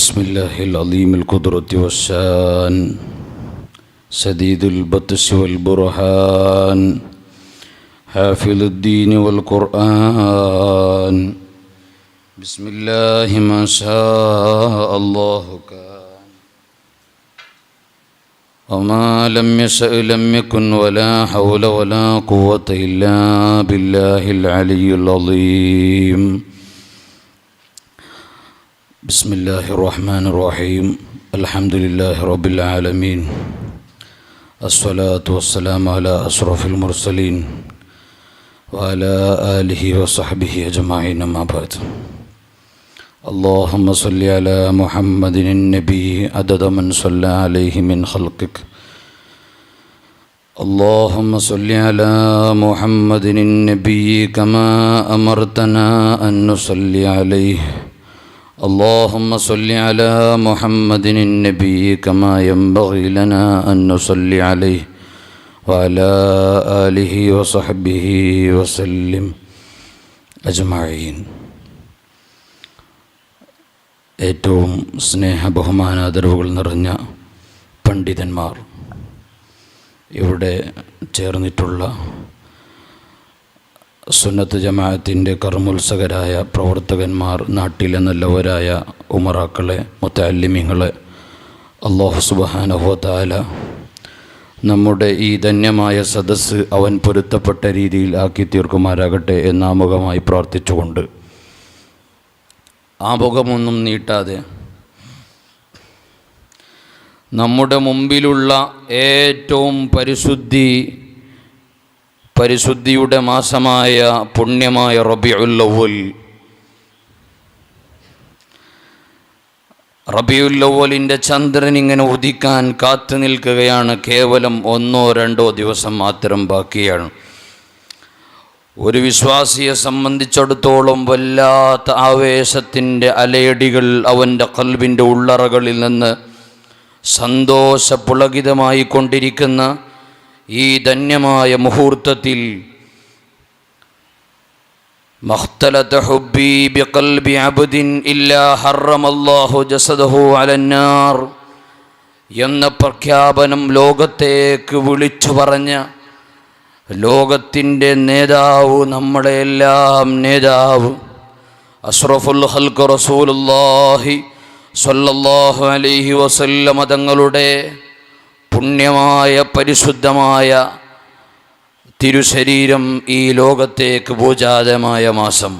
بسم الله العظيم القدرة والشان سديد البطش والبرهان حافظ الدين والقرآن بسم الله ما شاء الله كان وما لم يشأ لم يكن ولا حول ولا قوة إلا بالله العلي العظيم بسم الله الرحمن الرحيم الحمد لله رب العالمين الصلاة والسلام على أشرف المرسلين وعلى آله وصحبه أجمعين أما بعد اللهم صل على محمد النبي عدد من صلى عليه من خلقك اللهم صل على محمد النبي كما أمرتنا أن نصلي عليه اللهم صل على محمد النبي كما ينبغي لنا أن نصلي عليه وعلى آله وصحبه وسلم أجمعين. ഏറ്റവും സ്നേഹ ബഹുമാനാദരവുകൾ നിറഞ്ഞ പണ്ഡിതന്മാർ, ഇവിടെ ചേർന്നിട്ടുള്ള സുന്നത്ത് ജമാഅത്തിൻ്റെ കർമ്മോത്സകരായ പ്രവർത്തകന്മാർ, നാട്ടിലെ നല്ലവരായ ഉമറാക്കളെ, മുത്തഅല്ലിമീങ്ങളെ, അല്ലാഹു സുബ്ഹാനഹു വ തആല നമ്മുടെ ഈ ധന്യമായ സദസ്സ് അവൻ പൊരുത്തപ്പെട്ട രീതിയിൽ ആക്കി തീർക്കുമാരാകട്ടെ എന്നാമുഖമായി പ്രാർത്ഥിച്ചുകൊണ്ട് ആമുഖമൊന്നും നീട്ടാതെ നമ്മുടെ മുമ്പിലുള്ള ഏറ്റവും പരിശുദ്ധിയുടെ മാസമായ പുണ്യമായ റബീഉൽ അവ്വലിൻ്റെ ചന്ദ്രൻ ഇങ്ങനെ ഉദിക്കാൻ കാത്തു നിൽക്കുകയാണ്. കേവലം 1-2 ദിവസം മാത്രം ബാക്കിയാണ്. ഒരു വിശ്വാസിയെ സംബന്ധിച്ചിടത്തോളം വല്ലാത്ത ആവേശത്തിൻ്റെ അലയടികൾ അവൻ്റെ ഖൽബിൻ്റെ ഉള്ളറകളിൽ നിന്ന് സന്തോഷപുളകിതമായി കൊണ്ടിരിക്കുന്ന ഈ ധന്യമായ മുഹൂർത്തത്തിൽ മഖ്തലത ഹുബ്ബി ബിഖൽബി അബ്ദിൻ ഇല്ലാ ഹറമല്ലാഹു ജസദഹു അലന്നാർ എന്ന പ്രഖ്യാപനം ലോകത്തേക്ക് വിളിച്ചു പറഞ്ഞ ലോകത്തിൻ്റെ നേതാവ്, നമ്മുടെ എല്ലാം നേതാവ് അഷ്റഫുൽ ഖൽഖ് റസൂലുള്ളാഹി സ്വല്ലല്ലാഹു അലൈഹി വസല്ലമ തങ്ങളുടെ പുണ്യമായ പരിശുദ്ധമായ തിരുശരീരം ഈ ലോകത്തേക്ക് ഭൂജാതമായ മാസം.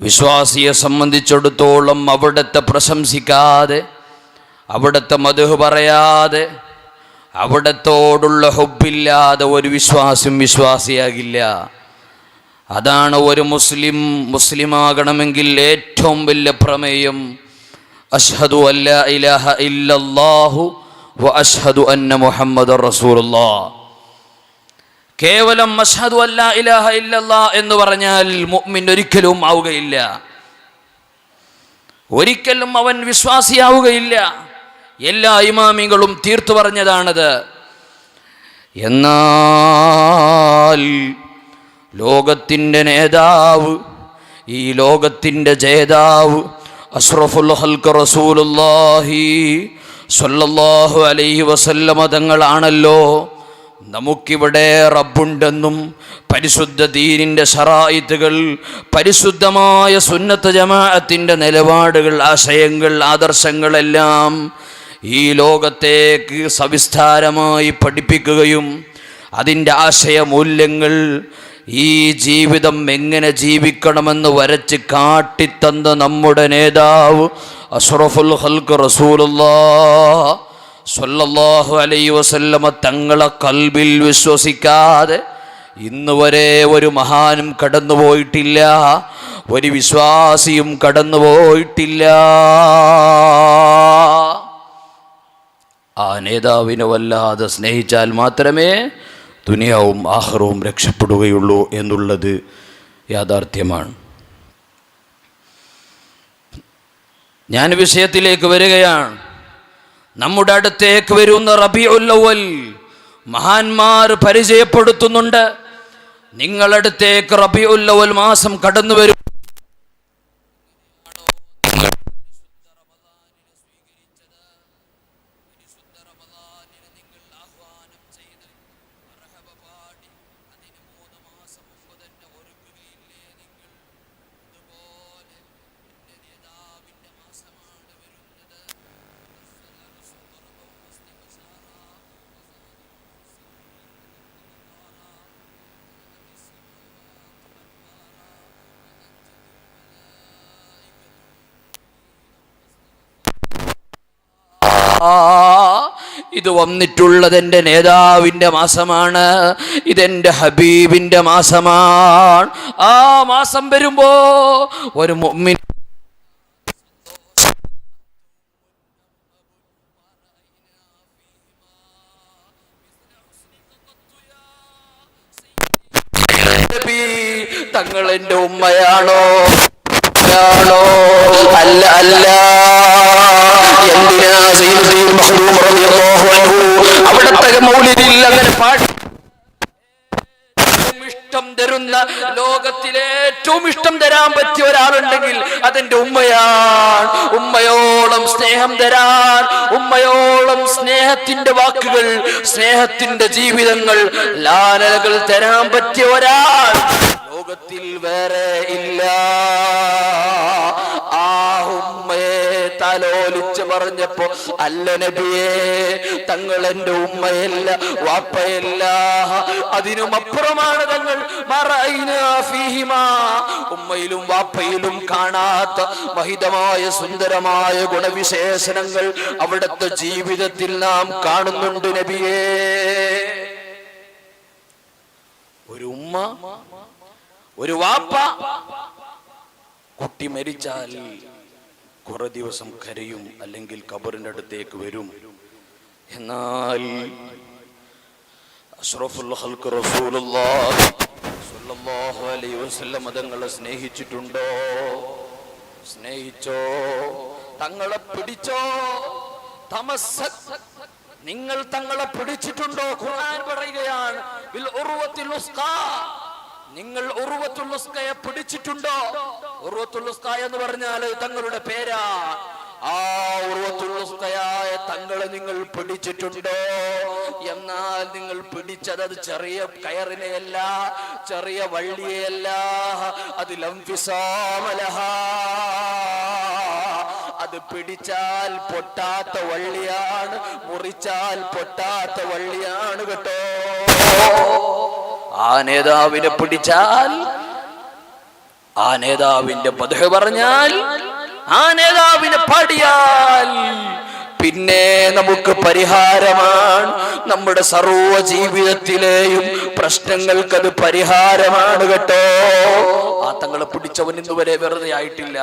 വിശ്വാസിയെ സംബന്ധിച്ചിടത്തോളം അവിടുത്തെ പ്രശംസിക്കാതെ, അവിടുത്തെ മദ്ഹ് പറയാതെ, അവിടത്തോടുള്ള ഹുബ്ബില്ലാതെ ഒരു വിശ്വാസിയാകില്ല. അതാണ് ഒരു മുസ്ലിമാകണമെങ്കിൽ ഏറ്റവും വലിയ പ്രമേയം. അഷ്ഹദു അല്ലാ ഇലാഹ ഇല്ലല്ലാഹു വ അഷ്ഹദു അന്ന മുഹമ്മദർ റസൂലുള്ളാഹ്. കേവലം അഷ്ഹദു അല്ലാ ഇലാഹ ഇല്ലല്ലാഹ് എന്ന് പറഞ്ഞാൽ മുഅ്മിൻ ഒരിക്കലും ആവുകയില്ല, ഒരിക്കലും അവൻ വിശ്വാസിയാവുകയില്ല. എല്ലാ ഇമാമികളും തീർത്തു പറഞ്ഞതാണത്. എന്നാൽ ലോകത്തിൻ്റെ നേതാവ്, ഈ ലോകത്തിൻ്റെ ജേതാവ് അഷ്റഫുൽ ഖൽഖ് റസൂലുള്ളാഹി സ്വല്ലല്ലാഹു അലൈഹി വസല്ലമ തങ്ങളാണല്ലോ നമുക്കിവിടെ റബ്ബുണ്ടെന്നും പരിശുദ്ധ ദീനിൻ്റെ ശറായിത്തുകൾ, പരിശുദ്ധമായ സുന്നത്ത് ജമാഅത്തിൻ്റെ നിലപാടുകൾ, ആശയങ്ങൾ, ആദർശങ്ങളെല്ലാം ഈ ലോകത്തേക്ക് സവിസ്താരമായി പഠിപ്പിക്കുകയും അതിൻ്റെ ആശയമൂല്യങ്ങൾ, ഈ ജീവിതം എങ്ങനെ ജീവിക്കണമെന്ന് വരച്ച് കാട്ടിത്തന്ന നമ്മുടെ നേതാവ് അഷ്റഫുൽ ഖൽഖ് റസൂലുള്ളാഹി സ്വല്ലല്ലാഹു അലൈഹി വസല്ലമ തങ്ങളെ ഖൽബിൽ വിശ്വസിക്കാതെ ഇന്ന് വരെ ഒരു മഹാനും കടന്നുപോയിട്ടില്ല, ഒരു വിശ്വാസിയും കടന്നുപോയിട്ടില്ല. ആ നേതാവിനെ വല്ലാതെ സ്നേഹിച്ചാൽ മാത്രമേ ദുനിയാവും ആഖിറവും രക്ഷപ്പെടുകയുള്ളൂ എന്നുള്ളത് യാഥാർത്ഥ്യമാണ്. ഞാൻ വിഷയത്തിലേക്ക് വരികയാണ്. നമ്മുടെ അടുത്തേക്ക് വരുന്ന റബീഉൽ അവ്വൽ മഹാന്മാർ പരിചയപ്പെടുത്തുന്നുണ്ട്. നിങ്ങളടുത്തേക്ക് റബീഉൽ അവ്വൽ മാസം കടന്നു വരും. ഇത് വന്നിട്ടുള്ളത് എൻ്റെ നേതാവിൻ്റെ മാസമാണ്, ഇതെൻ്റെ ഹബീബിൻ്റെ മാസമാണ്. ആ മാസം വരുമ്പോ ഒരു മുഅ്മിൻ തങ്ങൾ എൻ്റെ ഉമ്മയാണോ അല്ല അല്ല, എന്തിനാ അവിടത്തെ മൗലിദിൽ അങ്ങനെ പാടി ഇഷ്ടം തരുന്ന, ലോകത്തിലെ ഏറ്റവും ഇഷ്ടം തരാൻ പറ്റിയ ഒരാളുണ്ടെങ്കിൽ അതെന്റെ ഉമ്മയാണ്. ഉമ്മയോളം സ്നേഹം തരാൻ, ഉമ്മയോളം സ്നേഹത്തിന്റെ വാക്കുകൾ, സ്നേഹത്തിന്റെ ജീവിതങ്ങൾ, ലാലകൾ തരാൻ പറ്റിയ ഒരാൾ ലോകത്തിൽ വേറെ ഇല്ല. ആ ഉമ്മയെ തലോലിച്ച് പറഞ്ഞപ്പോ അല്ല നബിയേ, തങ്ങൾ എൻ്റെ ഉമ്മയല്ല വാപ്പയല്ല, അതിനും അപ്പുറമാണ് തങ്ങൾ. ഉമ്മയിലും വാപ്പയിലും കാണാത്ത മഹിതമായ സുന്ദരമായ ഗുണവിശേഷണങ്ങൾ അവിടുത്തെ ജീവിതത്തിൽ നാം കാണുന്നുണ്ട് നബിയേ. ഒരു ഉമ്മ, ഒരു വാപ്പ, കുട്ടി മരിച്ചാൽ കുറെ ദിവസം കരയും, അല്ലെങ്കിൽ ഖബറിന്റെ അടുത്തേക്ക് വരും. എന്നാൽ അഷ്റഫുൽ ഖൽഖ് റസൂലുള്ളാഹി സ്വല്ലല്ലാഹു അലൈഹി വസല്ലം തങ്ങളെ സ്നേഹിച്ചിട്ടുണ്ടോ? സ്നേഹിച്ചോ? തങ്ങളെ പിടിച്ചോ? തമസ്സക്, നിങ്ങൾ തങ്ങളെ പിടിച്ചിട്ടുണ്ടോ? ഖുർആൻ പറയുകയാണ്, ബിൽ ഉർവത്തിൽ ഉസ്ഖാ, നിങ്ങൾ ഉർവത്തുൽ ഉസ്ഖയെ പിടിച്ചിട്ടുണ്ടോ? ഉർവത്തുൽ ഉസ്ഖ എന്ന് പറഞ്ഞാൽ തങ്ങളുടെ പേരാ. ആ ഉർവത്തുൽ ഉസ്ഖയായ തങ്ങളെ നിങ്ങൾ പിടിച്ചിട്ടുണ്ടോ? എന്നാൽ നിങ്ങൾ പിടിച്ചത് അത് ചെറിയ കയറിനെയല്ല, ചെറിയ വള്ളിയെയല്ല, അത് ലംഫിസാമലഹാ, അത് പിടിച്ചാൽ പൊട്ടാത്ത വള്ളിയാണ്, മുറിച്ചാൽ പൊട്ടാത്ത വള്ളിയാണ് കേട്ടോ. ആ നേതാവിനെ പിടിച്ചാൽ, ആ നേതാവിന്റെ മദ്ഹ് പറഞ്ഞാൽ, ആ നേതാവിനെ പാടിയാൽ പിന്നെ നമുക്ക് പരിഹാരമാണ്. നമ്മുടെ സർവ്വ ജീവിതത്തിലെയും പ്രശ്നങ്ങൾക്കത് പരിഹാരമാണ് കേട്ടോ. ആ തങ്ങളെ പിടിച്ചവൻ ഇന്ന് വരെ വെറുതെ ആയിട്ടില്ല.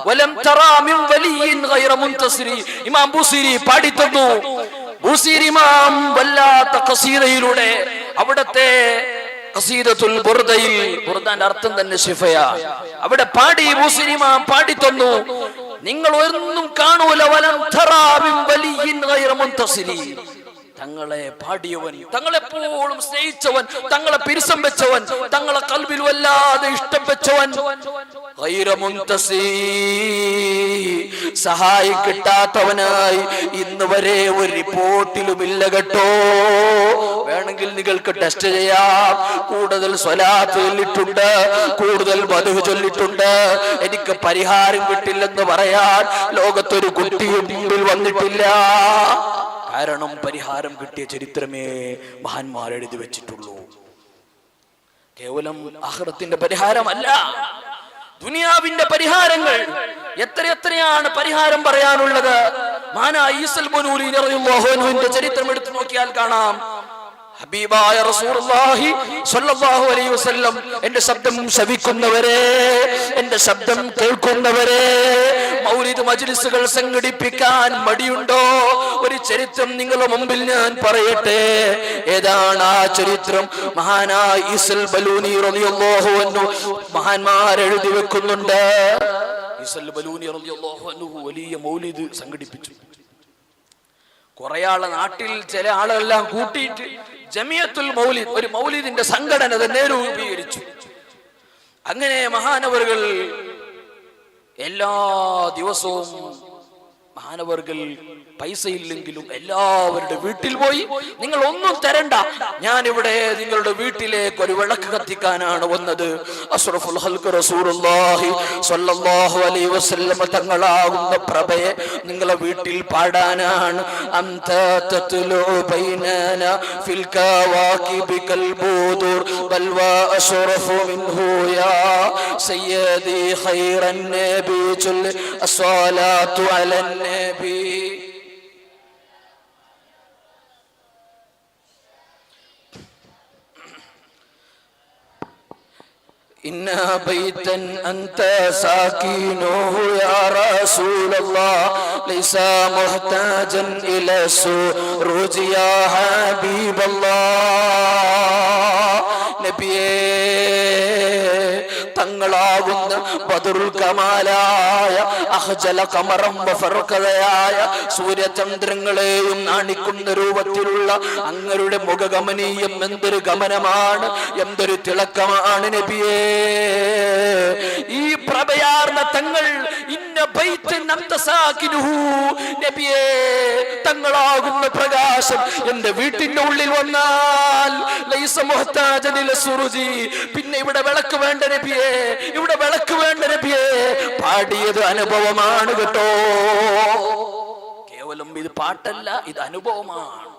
വലം തറാ മിൻ വലിയ്യിൻ ഗൈറ മുൻതസിരി, ഇമാം ബൂസിരി പാടിത്തന്നു. ബൂസിരി ഇമാം വല്ലാത്ത ഖസീദയിലൂടെ, അവിടത്തെ ഖസീദത്തുൽ ബുർദയിൽ, ബുർദാന്റെ അർത്ഥം തന്നെ ശിഫയാ, അവിടെ പാടി ബൂസിരി ഇമാം പാടിത്തന്നു, നിങ്ങൾ ഒന്നും കാണൂല വലം തറാ മിൻ വലിയ്യിൻ ഗൈറ മുൻതസിരി, തങ്ങളെ പാടിയവൻ, തങ്ങളെപ്പോഴും സ്നേഹിച്ചവൻ, തങ്ങളെ പിരിസം വെച്ചവൻ, തങ്ങളെ കൽബിൽ വല്ലാതെ ഇഷ്ടം വെച്ചവൻ, സഹായം കിട്ടാത്തവനായി ഇന്ന് വരെ ഒരു റിപ്പോർട്ടിലുമില്ല കേട്ടോ. വേണമെങ്കിൽ നിങ്ങൾക്ക് ടെസ്റ്റ് ചെയ്യാം. കൂടുതൽ സ്വലാത്ത് ചൊല്ലിട്ടുണ്ട്, കൂടുതൽ മദ്ഹ് ചൊല്ലിട്ടുണ്ട്, എനിക്ക് പരിഹാരം കിട്ടില്ലെന്ന് പറയാൻ ലോകത്തൊരു കുട്ടിയും മുമ്പിൽ വന്നിട്ടില്ല. കാരണം പരിഹാരം കിട്ടിയ ചരിത്രമേ മഹാന്മാർ എഴുതി വെച്ചിട്ടുള്ളൂ. കേവലം ആഖിറത്തിന്റെ പരിഹാരമല്ല, ദുനിയാവിന്റെ പരിഹാരങ്ങൾ എത്രയാണ് പരിഹാരം പറയാനുള്ളത്. മഹാനായ ഈസൽ ബനൂരി റളിയല്ലാഹു അൻഹുവിന്റെ ചരിത്രം എടുത്തു നോക്കിയാൽ കാണാം. ഹബീബായ റസൂലുള്ളാഹി സ്വല്ലല്ലാഹു അലൈഹി വസല്ലം, എന്റെ ശബ്ദം ശ്രവിക്കുന്നവരെ, എന്റെ ശബ്ദം കേൾക്കുന്നവരെ, മൗലിദ് മജ്ലിസുകൾ സംഘടിപ്പിക്കാൻ മടിയുണ്ടോ? ഒരു ചരിത്രം നിങ്ങളുടെ മുമ്പിൽ ഞാൻ പറയട്ടെ. ഏതാണ് ആ ചരിത്രം? മഹാനായ ഈസൽ ബലൂനി റളിയല്ലാഹു അൻഹു മഹാന്മാർ എഴുതി വെക്കുന്നുണ്ട്. ഈസൽ ബലൂനി റളിയല്ലാഹു അൻഹു വലിയ മൗലിദ് സംഘടിപ്പിച്ചു. കുറെ ആളെ നാട്ടിൽ ചില ആളെല്ലാം കൂട്ടിയിട്ട് ജമിയത്തുൽ മൗലിദ്, ഒരു മൗലിദിന്റെ സംഘടന തന്നെ രൂപീകരിച്ചു. അങ്ങനെ മഹാനവറുകൾ എല്ലാ ദിവസവും, മഹാനവറുകൾ പൈസ ഇല്ലെങ്കിലും എല്ലാവരുടെ വീട്ടിൽ പോയി, നിങ്ങൾ ഒന്നും തരണ്ട, ഞാനിവിടെ നിങ്ങളുടെ വീട്ടിലേക്ക് ഒരു വിളക്ക് കത്തിക്കാനാണ് വന്നത്. അഷ്റഫുൽ ഖൽഖ് റസൂലുള്ളാഹി സ്വല്ലല്ലാഹു അലൈഹി വസല്ലം തങ്ങളാകുന്ന പ്രഭയെ നിങ്ങളെ വീട്ടിൽ പാടാനാണ്. അൻത തത്ലു ബൈനന ഫിൽ കവാകിബി കൽ ബുദൂർ ബൽ വ അഷ്റഫു മിൻഹു യാ സയ്യിദി ഖൈറൻ നബി അസ്സലാത്തു അലൻ നബി. إنا بيتا أنت ساكنه يا رسول الله ليس محتاجا إلى السروج يا حبيب الله നബിയേ തങ്ങളാകുന്ന ബദറുൽ കമാലായ അഹ്ജല ഖമറം വഫർഖയായ സൂര്യചന്ദ്രങ്ങളെയും നാണിക്കുന്ന രൂപത്തിലുള്ള അങ്ങരുടെ മുഖഗമനീയം എന്തൊരു ഗമനമാണ്, എന്തൊരു തിളക്കമാണ് നബിയേ. ഈ പ്രഭയാർന്ന തങ്ങൾ ഇന്ന ബൈത്തൻ അൻത സാകിനുഹു നബിയേ തങ്ങളാകുന്ന പ്രകാശം എന്റെ വീട്ടിന്റെ ഉള്ളിൽ വന്നാൽ ലൈസ മുഹ്താജൻ ഇല സുറുജി പിന്നെ ഇവിടെ വിളക്ക് വേണ്ട നബിയേ, ഇവിടെ വിളക്ക് വേണ്ട നബിയേ. പാടിയത് അനുഭവമാണ് കേട്ടോ, കേവലം ഇത് പാട്ടല്ല, ഇത് അനുഭവമാണ്.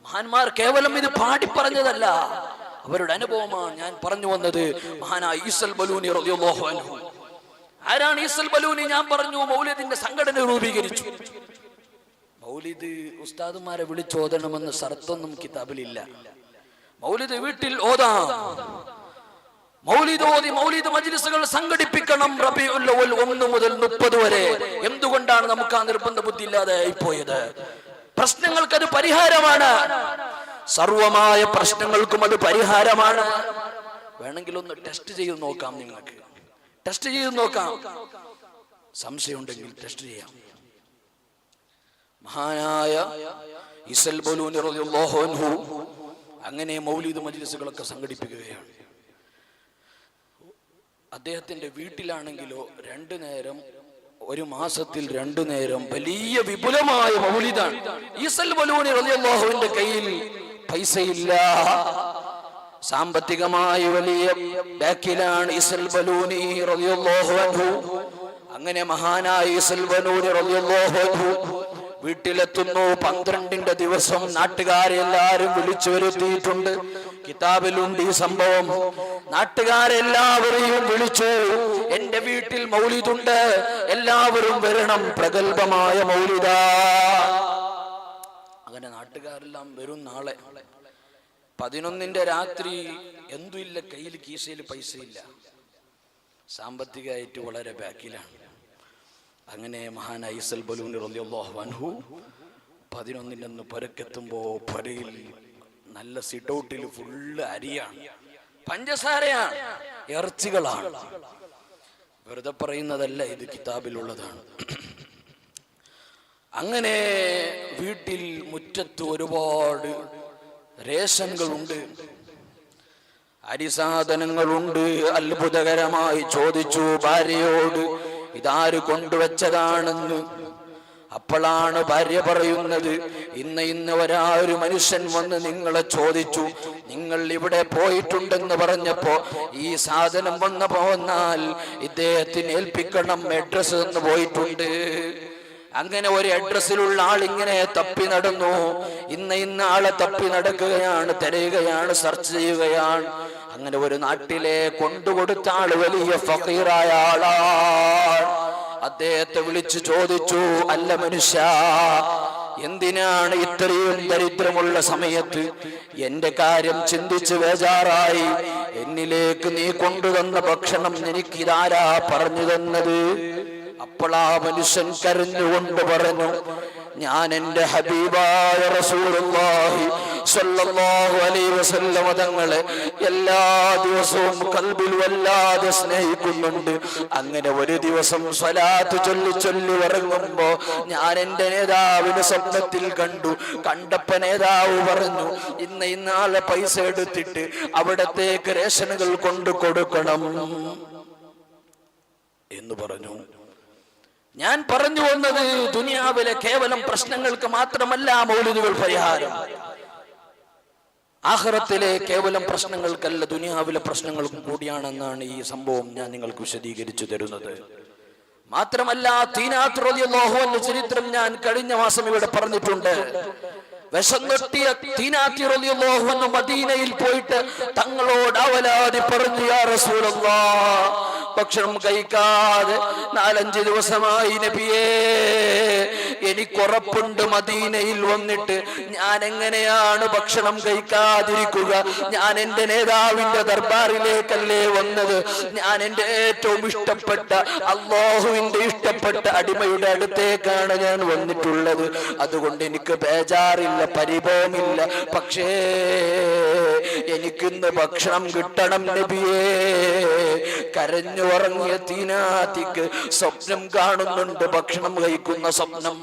മഹാന്മാർ കേവലം ഇത് പാടി പറഞ്ഞതല്ല, അവരുടെ അനുഭവമാണ്. ഞാൻ പറഞ്ഞു വന്നത് മഹാനായ ഈസൽ ബലൂനി റളിയല്ലാഹു അൻഹു. ആരാണ് ഈസൽ ബലൂനി? ഞാൻ പറഞ്ഞു മൗലിദിന്റെ സംഘടന രൂപീകരിച്ചു. മൗലിദ് ഉസ്താദുമാരെ വിളിച്ചോദണമെന്ന് ഷർത്തൊന്നും കിതാബിലില്ല. മൗലിദ് വീട്ടിൽ ഓതാം, മൗലിദ് ഓതി മൗലിദ് മജ്ലിസുകൾ സംഘടിപ്പിക്കണം. റബീഉൽ അവ്വൽ 1 മുതൽ 30 വരെ. എന്തുകൊണ്ടാണ് നമുക്ക് ആ നിർബന്ധ ബുദ്ധി ഇല്ലാതെ ആയിപ്പോയത്? പ്രശ്നങ്ങൾക്ക് അത് പരിഹാരമാണ്, സർവമായ പ്രശ്നങ്ങൾക്കും അത് പരിഹാരമാണ്. വേണമെങ്കിൽ ഒന്ന് ടെസ്റ്റ് ചെയ്ത് നോക്കാം, നിങ്ങൾക്ക് ടെസ്റ്റ് ചെയ്ത് നോക്കാം, സംശയം ഉണ്ടെങ്കിൽ ടെസ്റ്റ് ചെയ്യാം. മഹാനായ ഈസൽ ബലൂനി റളിയല്ലാഹു അൻഹു അങ്ങനെ മൗലിദ് മജ്ലിസുകളൊക്കെ സംഘടിപ്പിക്കുകയാണ്. അദ്ദേഹത്തിന്റെ വീട്ടിലാണെങ്കിലോ 2 നേരം, ഒരു മാസത്തിൽ 2 നേരം വലിയ വിപുലമായ മൗലിദാണ്. ഈസൽ ബലൂനി റളിയല്ലാഹുവിന്റെ കയ്യിൽ പൈസയില്ല, സാമ്പത്തികമായി വലിയ ബാക്കിലാണ് ഈസൽ ബലൂനി റളിയല്ലാഹു അൻഹു. അങ്ങനെ മഹാനായ ഈസൽ ബലൂനി റളിയല്ലാഹു അൻഹു വീട്ടിലെത്തുന്നു. 12ന്റെ ദിവസം നാട്ടുകാരെ എല്ലാരും വിളിച്ചു വരുത്തിയിട്ടുണ്ട്. കിതാബിലുണ്ട് ഈ സംഭവം. നാട്ടുകാരെല്ലാവരെയും വിളിച്ചു, എന്റെ വീട്ടിൽ മൗലിദുണ്ട്, എല്ലാവരും വരണം, പ്രഗൽഭമായ മൗലിദ. അങ്ങനെ നാട്ടുകാരെല്ലാം വരും. നാളെ 11ന്റെ രാത്രി എന്തുമില്ല, കയ്യിൽ കീശയിൽ പൈസയില്ല, സാമ്പത്തികമായിട്ട് വളരെ ബാക്കിലാണ്. അങ്ങനെ മഹാനായ ഈസൽ ബലൂനി റളിയല്ലാഹു അൻഹു 11ന്റെ അന്ന് പരക്കെത്തുമ്പോ പരയിൽ നല്ല സിറ്റൗട്ടിൽ ഫുള്ള് അരിയാണ്, പഞ്ചസാരയാണ്, ഇറച്ചികളാണ്. വെറുതെ പറയുന്നതല്ല, ഇത് കിതാബിലുള്ളതാണ്. അങ്ങനെ വീട്ടിൽ മുറ്റത്ത് ഒരുപാട് റേഷനുകളുണ്ട്, അരിസാധനങ്ങളുണ്ട്. അത്ഭുതകരമായി ചോദിച്ചു ഭാര്യയോട്, ഇതാര് കൊണ്ടുവച്ചതാണെന്ന്. അപ്പോഴാണ് ഭാര്യ പറയുന്നത്, ഇന്ന് ഒരു മനുഷ്യൻ വന്ന് നിങ്ങളെ ചോദിച്ചു, നിങ്ങൾ ഇവിടെ പോയിട്ടുണ്ടെന്ന് പറഞ്ഞപ്പോ ഈ സാധനം വന്നു പോന്നാൽ ഇദ്ദേഹത്തിന് ഏൽപ്പിക്കണം, അഡ്രസ് തന്നു പോയിട്ടുണ്ട്. അങ്ങനെ ഒരു അഡ്രസ്സിലുള്ള ആൾ ഇങ്ങനെ തപ്പി നടന്നു. ഇന്ന ആളെ തപ്പി നടക്കുകയാണ്, തിരയുകയാണ്, സെർച്ച് ചെയ്യുകയാണ്. അങ്ങനെ ഒരു നാട്ടിലെ കൊണ്ടുകൊടുത്ത ആള് വലിയ ഫഖീറായ ആളാണ്. അദ്ദേഹത്തെ വിളിച്ചു ചോദിച്ചു, അല്ല മനുഷ്യ, എന്തിനാണ് ഇത്രയും ദരിദ്രമുള്ള സമയത്ത് എന്റെ കാര്യം ചിന്തിച്ച് ബേജാറായി എന്നിലേക്ക് നീ കൊണ്ടുവന്ന ഭക്ഷണം എനിക്കിതാരാ പറഞ്ഞു തന്നത്? അപ്പോൾ ആ മനുഷ്യൻ കരഞ്ഞുകൊണ്ട് പറഞ്ഞു, ഞാൻ എന്റെ ഹബീബായ റസൂലുള്ളാഹി സ്വല്ലല്ലാഹു അലൈഹി വസല്ലം തങ്ങളെ എല്ലാ ദിവസവും കൽബിൽ വല്ലാതെ സ്നേഹിക്കുന്നുണ്ട്. അങ്ങനെ ഒരു ദിവസം സ്വലാത്ത് ചൊല്ലി ഉറങ്ങുമ്പോ ഞാൻ എന്റെ നേതാവിന് സ്വപ്നത്തിൽ കണ്ടു. കണ്ടപ്പോ നേതാവ് പറഞ്ഞു, ഇന്നാളെ പൈസ എടുത്തിട്ട് അവിടത്തേക്ക് റേഷനുകൾ കൊണ്ടു കൊടുക്കണം എന്ന് പറഞ്ഞു. ഞാൻ പറഞ്ഞു വന്നത്, ദുനിയാവിലെ കേവലം പ്രശ്നങ്ങൾക്ക് മാത്രമല്ല മൗലിദുകൾ പരിഹാരം. ആഖിറത്തിലെ കേവലം പ്രശ്നങ്ങൾക്കല്ല, ദുനിയാവിലെ പ്രശ്നങ്ങൾക്കും കൂടിയാണെന്നാണ് ഈ സംഭവം ഞാൻ നിങ്ങൾക്ക് വിശദീകരിച്ചു തരുന്നത്. മാത്രമല്ല തീനാത്ത് റളിയല്ലാഹു അൻഹു ചരിത്രം ഞാൻ കഴിഞ്ഞ മാസം ഇവിടെ പറഞ്ഞിട്ടുണ്ട്. വിശന്നൊട്ടിയ തീനാത്ത് റളിയല്ലാഹു അൻഹു മദീനയിൽ പോയിട്ട് തങ്ങളോട് അവലാതി പറഞ്ഞു, യാ റസൂലല്ലാഹ്, ഭക്ഷണം കഴിക്കാതെ 4-5 ദിവസമായി നബിയേ, എനിക്കുറപ്പുണ്ട് മദീനയിൽ വന്നിട്ട് ഞാൻ എങ്ങനെയാണ് ഭക്ഷണം കഴിക്കാതിരിക്കുക? ഞാൻ എന്റെ നേതാവിന്റെ ദർബാറിലേക്കല്ലേ വന്നത്? ഞാൻ എന്റെ ഏറ്റവും ഇഷ്ടപ്പെട്ട അല്ലാഹുവിന്റെ ഇഷ്ടപ്പെട്ട അടിമയുടെ അടുത്തേക്കാണ് ഞാൻ വന്നിട്ടുള്ളത്. അതുകൊണ്ട് എനിക്ക് ബേജാറില്ല, പരിഭവമില്ല. പക്ഷേ എനിക്കിന്ന് ഭക്ഷണം കിട്ടണം നബിയേ. കരഞ്ഞു ഉറങ്ങിയ തീനാത്തിക്ക് സ്വപ്നം കാണുന്നുണ്ട്, ഭക്ഷണം കഴിക്കുന്ന സ്വപ്നം.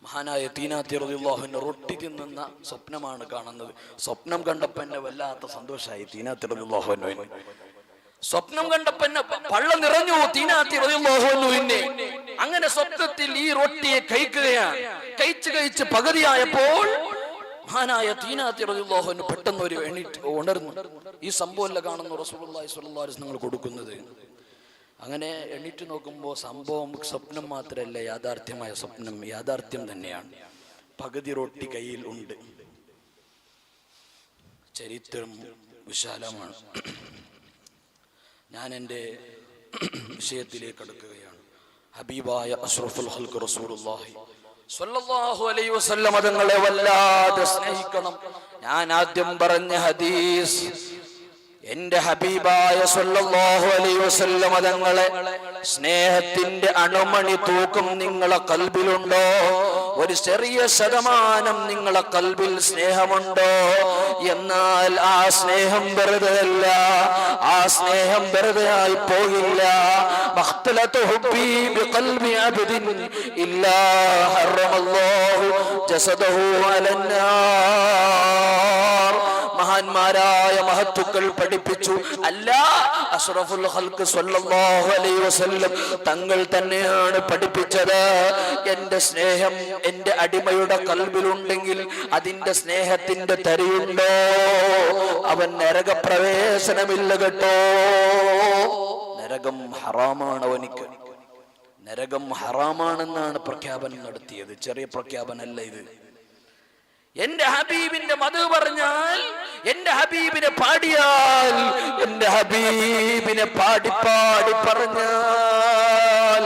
മഹാനായ തീനാത്തി റളിയല്ലാഹു അൻഹു റൊട്ടി തിന്നുന്ന സ്വപ്നമാണ് കാണുന്നത്. സ്വപ്നം കണ്ടപ്പോ എന്നെ വല്ലാത്ത സന്തോഷമായി തീനാത്തി റളിയല്ലാഹു അൻഹു. സ്വപ്നം കണ്ടപ്പോ എന്നെ പള്ള നിറഞ്ഞു തീനാത്തി റളിയല്ലാഹു അൻഹുവിനെ. അങ്ങനെ സ്വപ്നത്തിൽ ഈ റൊട്ടിയെ കഴിക്കുകയാണ്. കഴിച്ച് പകുതിയായപ്പോൾ മഹാനായ തീനാത്തി റളിയല്ലാഹു അൻഹു പെട്ടെന്ന് ഒരു എണീറ്റ് ഉണർന്നു. ഈ സംഭവമല്ല കാണുന്നു റസൂലുള്ളാഹി സ്വല്ലല്ലാഹു അലൈഹി വസല്ലം കൊടുക്കുന്നത്. അങ്ങനെ എണീറ്റ് നോക്കുമ്പോൾ സംഭവം സ്വപ്നം മാത്രമല്ല, യാഥാർത്ഥ്യമായ സ്വപ്നം, യാഥാർത്ഥ്യം തന്നെയാണ്. പകുതി റൊട്ടി കയ്യിൽ ഉണ്ട്. ചരിത്രം വിശാലമാണ്. ഞാൻ എൻ്റെ വിഷയത്തിലേക്ക് അടുക്കുകയാണ്. ഹബീബായ അഷ്റഫുൽ ഖൽഖ് റസൂലുള്ളാഹി സ്വല്ലല്ലാഹു അലൈഹി വസല്ലം തങ്ങളെ വല്ലാതെ സ്നേഹിക്കണം. ഞാൻ ആദ്യം പറഞ്ഞ ഹദീസ്, എന്റെ ഹബീബായ സ്വല്ലല്ലാഹു അലൈഹി വസല്ലം തങ്ങളെ സ്നേഹത്തിന്റെ അണുമണി തൂക്കം നിങ്ങളെ കൽബിലുണ്ടോ? ഒരു ചെറിയ ശതമാനം നിങ്ങളെ കൽബിൽ സ്നേഹമുണ്ടോ? എന്നാൽ ആ സ്നേഹം വെറുതെ അല്ല, ആ സ്നേഹം വെറുതെ ആയി പോകില്ല. മഖ്തലതു ഹുബ്ബി ബിഖൽബി അബ്ദിൻ ഇല്ലാ ഹറമല്ലാഹു ജസദഹു അലന്നാർ. മഹാന്മാരായ മഹത്തുക്കൾ പഠിപ്പിച്ചു, അല്ല, അഷ്റഫുൽ ഖൽഖ് സ്വല്ലല്ലാഹു അലൈഹി വസല്ലം തങ്ങൾ തന്നെയാണ് പഠിപ്പിച്ചത്. എന്റെ സ്നേഹം എന്റെ അടിമയുടെ കൽബിലുണ്ടെങ്കിൽ അതിന്റെ സ്നേഹത്തിന്റെ തരിയുണ്ടോ, അവൻ നരകപ്രവേശനമില്ല കേട്ടോ. നരകം ഹറാമാണ് അവനിക്ക്. നരകം ഹറാമാണെന്നാണ് പ്രഖ്യാപനം നടത്തിയത്. ചെറിയ പ്രഖ്യാപനമല്ല ഇത്. എന്റെ ഹബീബിന്റെ മധു പറഞ്ഞാൽ, എന്റെ ഹബീബിനെ പാടിയാൽ, എന്റെ ഹബീബിനെ പാടി പറഞ്ഞാൽ,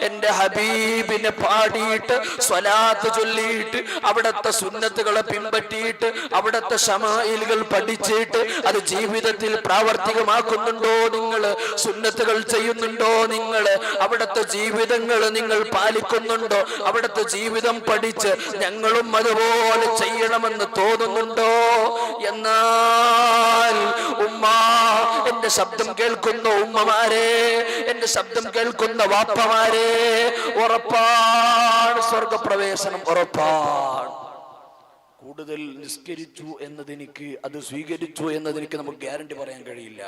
എന്റെ ഹബീബിനെ പാടിയിട്ട് സ്വലാത്ത് ചൊല്ലിയിട്ട് അവിടത്തെ സുന്നത്തുകളെ പിൻപറ്റിയിട്ട് അവിടത്തെ ശമായിലുകൾ പഠിച്ചിട്ട് അത് ജീവിതത്തിൽ പ്രാവർത്തികമാക്കുന്നുണ്ടോ നിങ്ങൾ? സുന്നത്തുകൾ ചെയ്യുന്നുണ്ടോ നിങ്ങൾ? അവിടത്തെ ജീവിതങ്ങൾ നിങ്ങൾ പാലിക്കുന്നുണ്ടോ? അവിടത്തെ ജീവിതം പഠിച്ച് ഞങ്ങളും അതുപോലെ ചെയ്യണമെന്ന് തോന്നുന്നുണ്ടോ? എന്നാൽ ഉമ്മ, എന്റെ ശബ്ദം കേൾക്കുന്ന ഉമ്മമാരെ, എന്റെ ശബ്ദം കേൾക്കുന്ന വാപ്പമാരെ, ഉറപ്പാണ് സ്വർഗപ്രവേശനം, ഉറപ്പാണ്. കൂടുതൽ നിസ്കരിച്ചു എന്നതെനിക്ക്, അത് സ്വീകരിച്ചു എന്നതെനിക്ക് നമുക്ക് ഗ്യാരണ്ടി പറയാൻ കഴിയില്ല.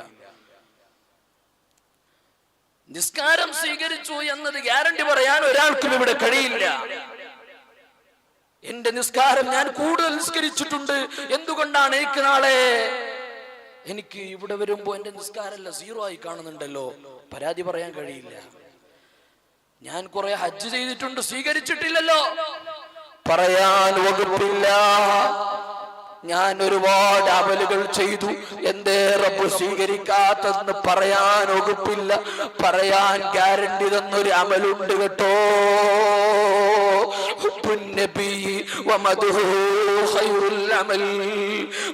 നിസ്കാരം സ്വീകരിച്ചു എന്നത് ഗ്യാരണ്ടി പറയാൻ ഒരാൾക്കും ഇവിടെ കഴിയില്ല. എന്റെ നിസ്കാരം ഞാൻ കൂടുതൽ നിസ്കരിച്ചിട്ടുണ്ട്, എന്തുകൊണ്ടാണ് എനിക്ക് നാളെ എനിക്ക് ഇവിടെ വരുമ്പോ എന്റെ നിസ്കാരമല്ല സീറോ ആയി കാണുന്നുണ്ടല്ലോ, പരാതി പറയാൻ കഴിയില്ല. ഞാൻ കുറെ ഹജ്ജ് ചെയ്തിട്ടുണ്ട്, സ്വീകരിച്ചിട്ടില്ലല്ലോ, പറയാൻ വകുപ്പില്ല. ഞാൻ ഒരുപാട് അമലുകൾ ചെയ്തു, എന്തേ റബ്ബ് സ്വീകരിക്കാത്തെന്ന് പറയാൻ വകുപ്പില്ല. പറയാൻ ഗ്യാരണ്ടി തന്നൊരു അമലുണ്ട് കേട്ടോ. النبي ومدحه خير العمل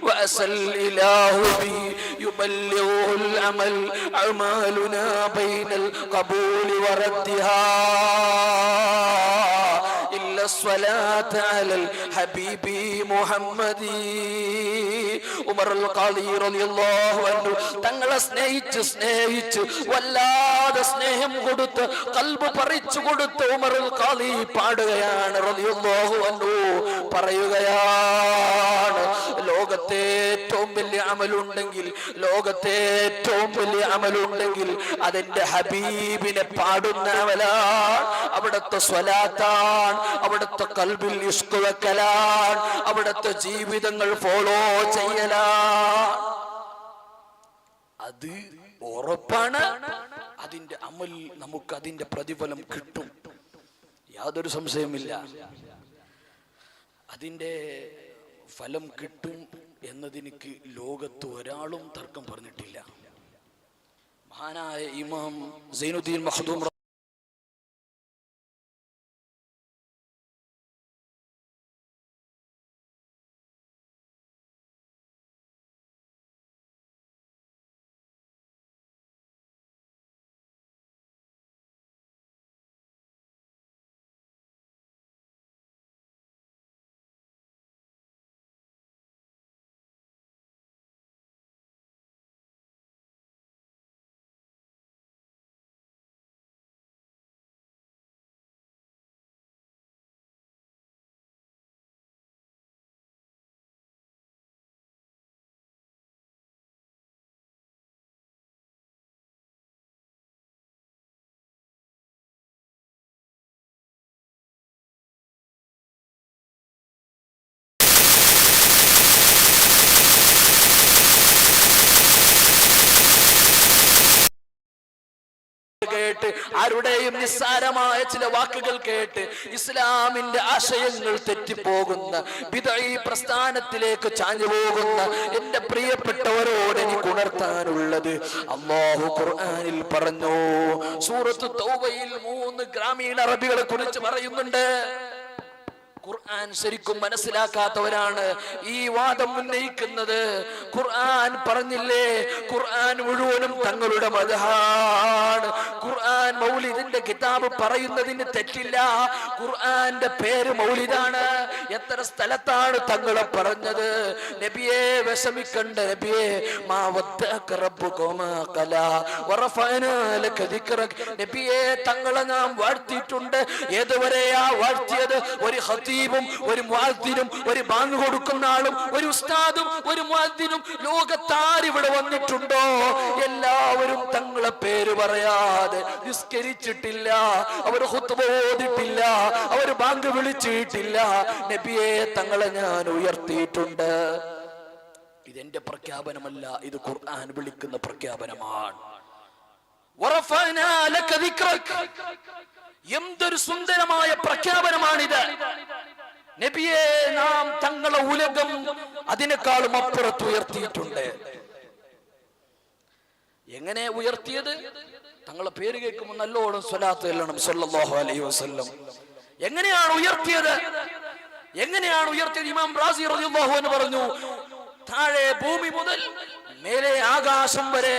وأسى الإله به يبلغه العمل أعمالنا بين القبول وردها إلا الصلاة على الحبيب محمد. ഉമർ ഖാദി റളിയല്ലാഹു അൻഹു തങ്ങളെ സ്നേഹിച്ച് വല്ലാതെ സ്നേഹം കൊടുത്ത് ഖൽബ് പറിച്ചു കൊടുത്ത് ഉമർ ഖാദി പാടുകയാണ് റളിയല്ലാഹു അൻഹു, പറയുകയാണ്, ലോകത്തെ ഏറ്റവും വലിയ അമലുണ്ടെങ്കിൽ, ലോകത്തെ ഏറ്റവും വലിയ അമലുണ്ടെങ്കിൽ അതെന്റെ ഹബീബിനെ പാടുന്ന അമലാണ്. അവിടുത്തെ സ്വലാത്താണ്, അവിടുത്തെ ഖൽബിൽ ഇഷ്ക് വെക്കലാണ്, അവിടുത്തെ ജീവിതങ്ങൾ ഫോളോ ചെയ്യലാണ്. അത് ഉറപ്പാണ്. അതിന്റെ അമൽ നമുക്ക് അതിന്റെ പ്രതിഫലം കിട്ടും, യാതൊരു സംശയമില്ല. അതിന്റെ ഫലം കിട്ടും എന്നതിനിക്ക് ലോകത്ത് ഒരാളും തർക്കം പറഞ്ഞിട്ടില്ല. മഹാനായ ഇമാം സൈനുദ്ദീൻ മഖ്ദൂം കേട്ട്, ആരുടെയും നിസ്സാരമായ ചില വാക്കുകൾ കേട്ട് ഇസ്ലാമിന്റെ ആശയങ്ങൾ തെറ്റിപ്പോകുന്ന ബിദ്ഈ പ്രസ്ഥാനത്തിലേക്ക് ചാഞ്ഞു പോകുന്ന എന്റെ പ്രിയപ്പെട്ടവരോട് എനിക്ക് ഉണർത്താനുള്ളത്, അല്ലാഹു ഖുർആനിൽ പറഞ്ഞു. സൂറത്ത് തൗബയിൽ 3 ഗ്രാമീണ അറബികളെ കുറിച്ച് പറയുന്നുണ്ട്. ഖുർആൻ ശരിക്കും മനസ്സിലാക്കാത്തവരാണ് ഈ വാദം ഉന്നയിക്കുന്നത്. ഖുർആൻ പറഞ്ഞില്ലേ, ഖുർആൻ മുഴുവനും തങ്ങളുടെ മദ്ഹാണ്. ഖുർആൻ മൗലിദിന്റെ കിതാബ് പറയുന്നതിന് തെറ്റില്ല. ഖുർആന്റെ പേര് മൗലിദാണ്. എത്ര സ്ഥലത്താണ് തങ്ങളെ പറഞ്ഞത്? നബിയെ വിഷമിക്കണ്ട നബിയെ, മാ വദ്ദഅക റബ്ബുക വമാ ഖലാ വറഫഅനാ ലക ദിക്റക. നബിയെ തങ്ങളെ നാം വാഴ്ത്തിയിട്ടുണ്ട്. ഏതുവരെയാ വാഴ്ത്തിയത്? ഒരു ഖതീബും ഒരു മുഅദ്ദിനും, ഒരു ബാങ്ക് കൊടുക്കുന്ന ആളും ഒരു ഉസ്താദും ഒരു മുഅദ്ദിനും ലോകത്താരിവിടെ വന്നിട്ടുണ്ടോ? എല്ലാവരും തങ്ങളെ പേര് പറയാതെ നിസ്കരിച്ചിട്ടില്ല, അവർ ഖുത്ബ ഓതിട്ടില്ല, അവർ ബാങ്ക് വിളിച്ചിട്ടില്ല. നബിയെ തങ്ങളെ ഞാൻ ഉയർത്തിയിട്ടുണ്ട്. ഇതെന്റെ പ്രഖ്യാപനമല്ല, ഇത് ഖുർആൻ വിളിക്കുന്ന പ്രഖ്യാപനമാണ്. വറഫഅനാ ലക ദിക്റക. എന്തൊരു സുന്ദരമായ പ്രഖ്യാപനമാണിത്. നബിയെ നാം തങ്ങളെ ഉലകം അതിനേക്കാളും അപ്പുറത്ത് ഉയർത്തിയിട്ടുണ്ട്. എങ്ങനെ ഉയർത്തിയത്? തങ്ങളെ പേര് കേൾക്കുമ്പോൾ നല്ലോണം സ്വലാത്ത് ചെല്ലണം സല്ലല്ലാഹു അലൈഹി വസല്ലം. എങ്ങനെയാണ് ഉയർത്തിയത്? എങ്ങനെയാണ് ഉയർത്തിയത്? ഇമാം റാസി റളിയല്ലാഹു അൻഹു പറഞ്ഞു, താഴെ ഭൂമി മുതൽ മേലെ ആകാശം വരെ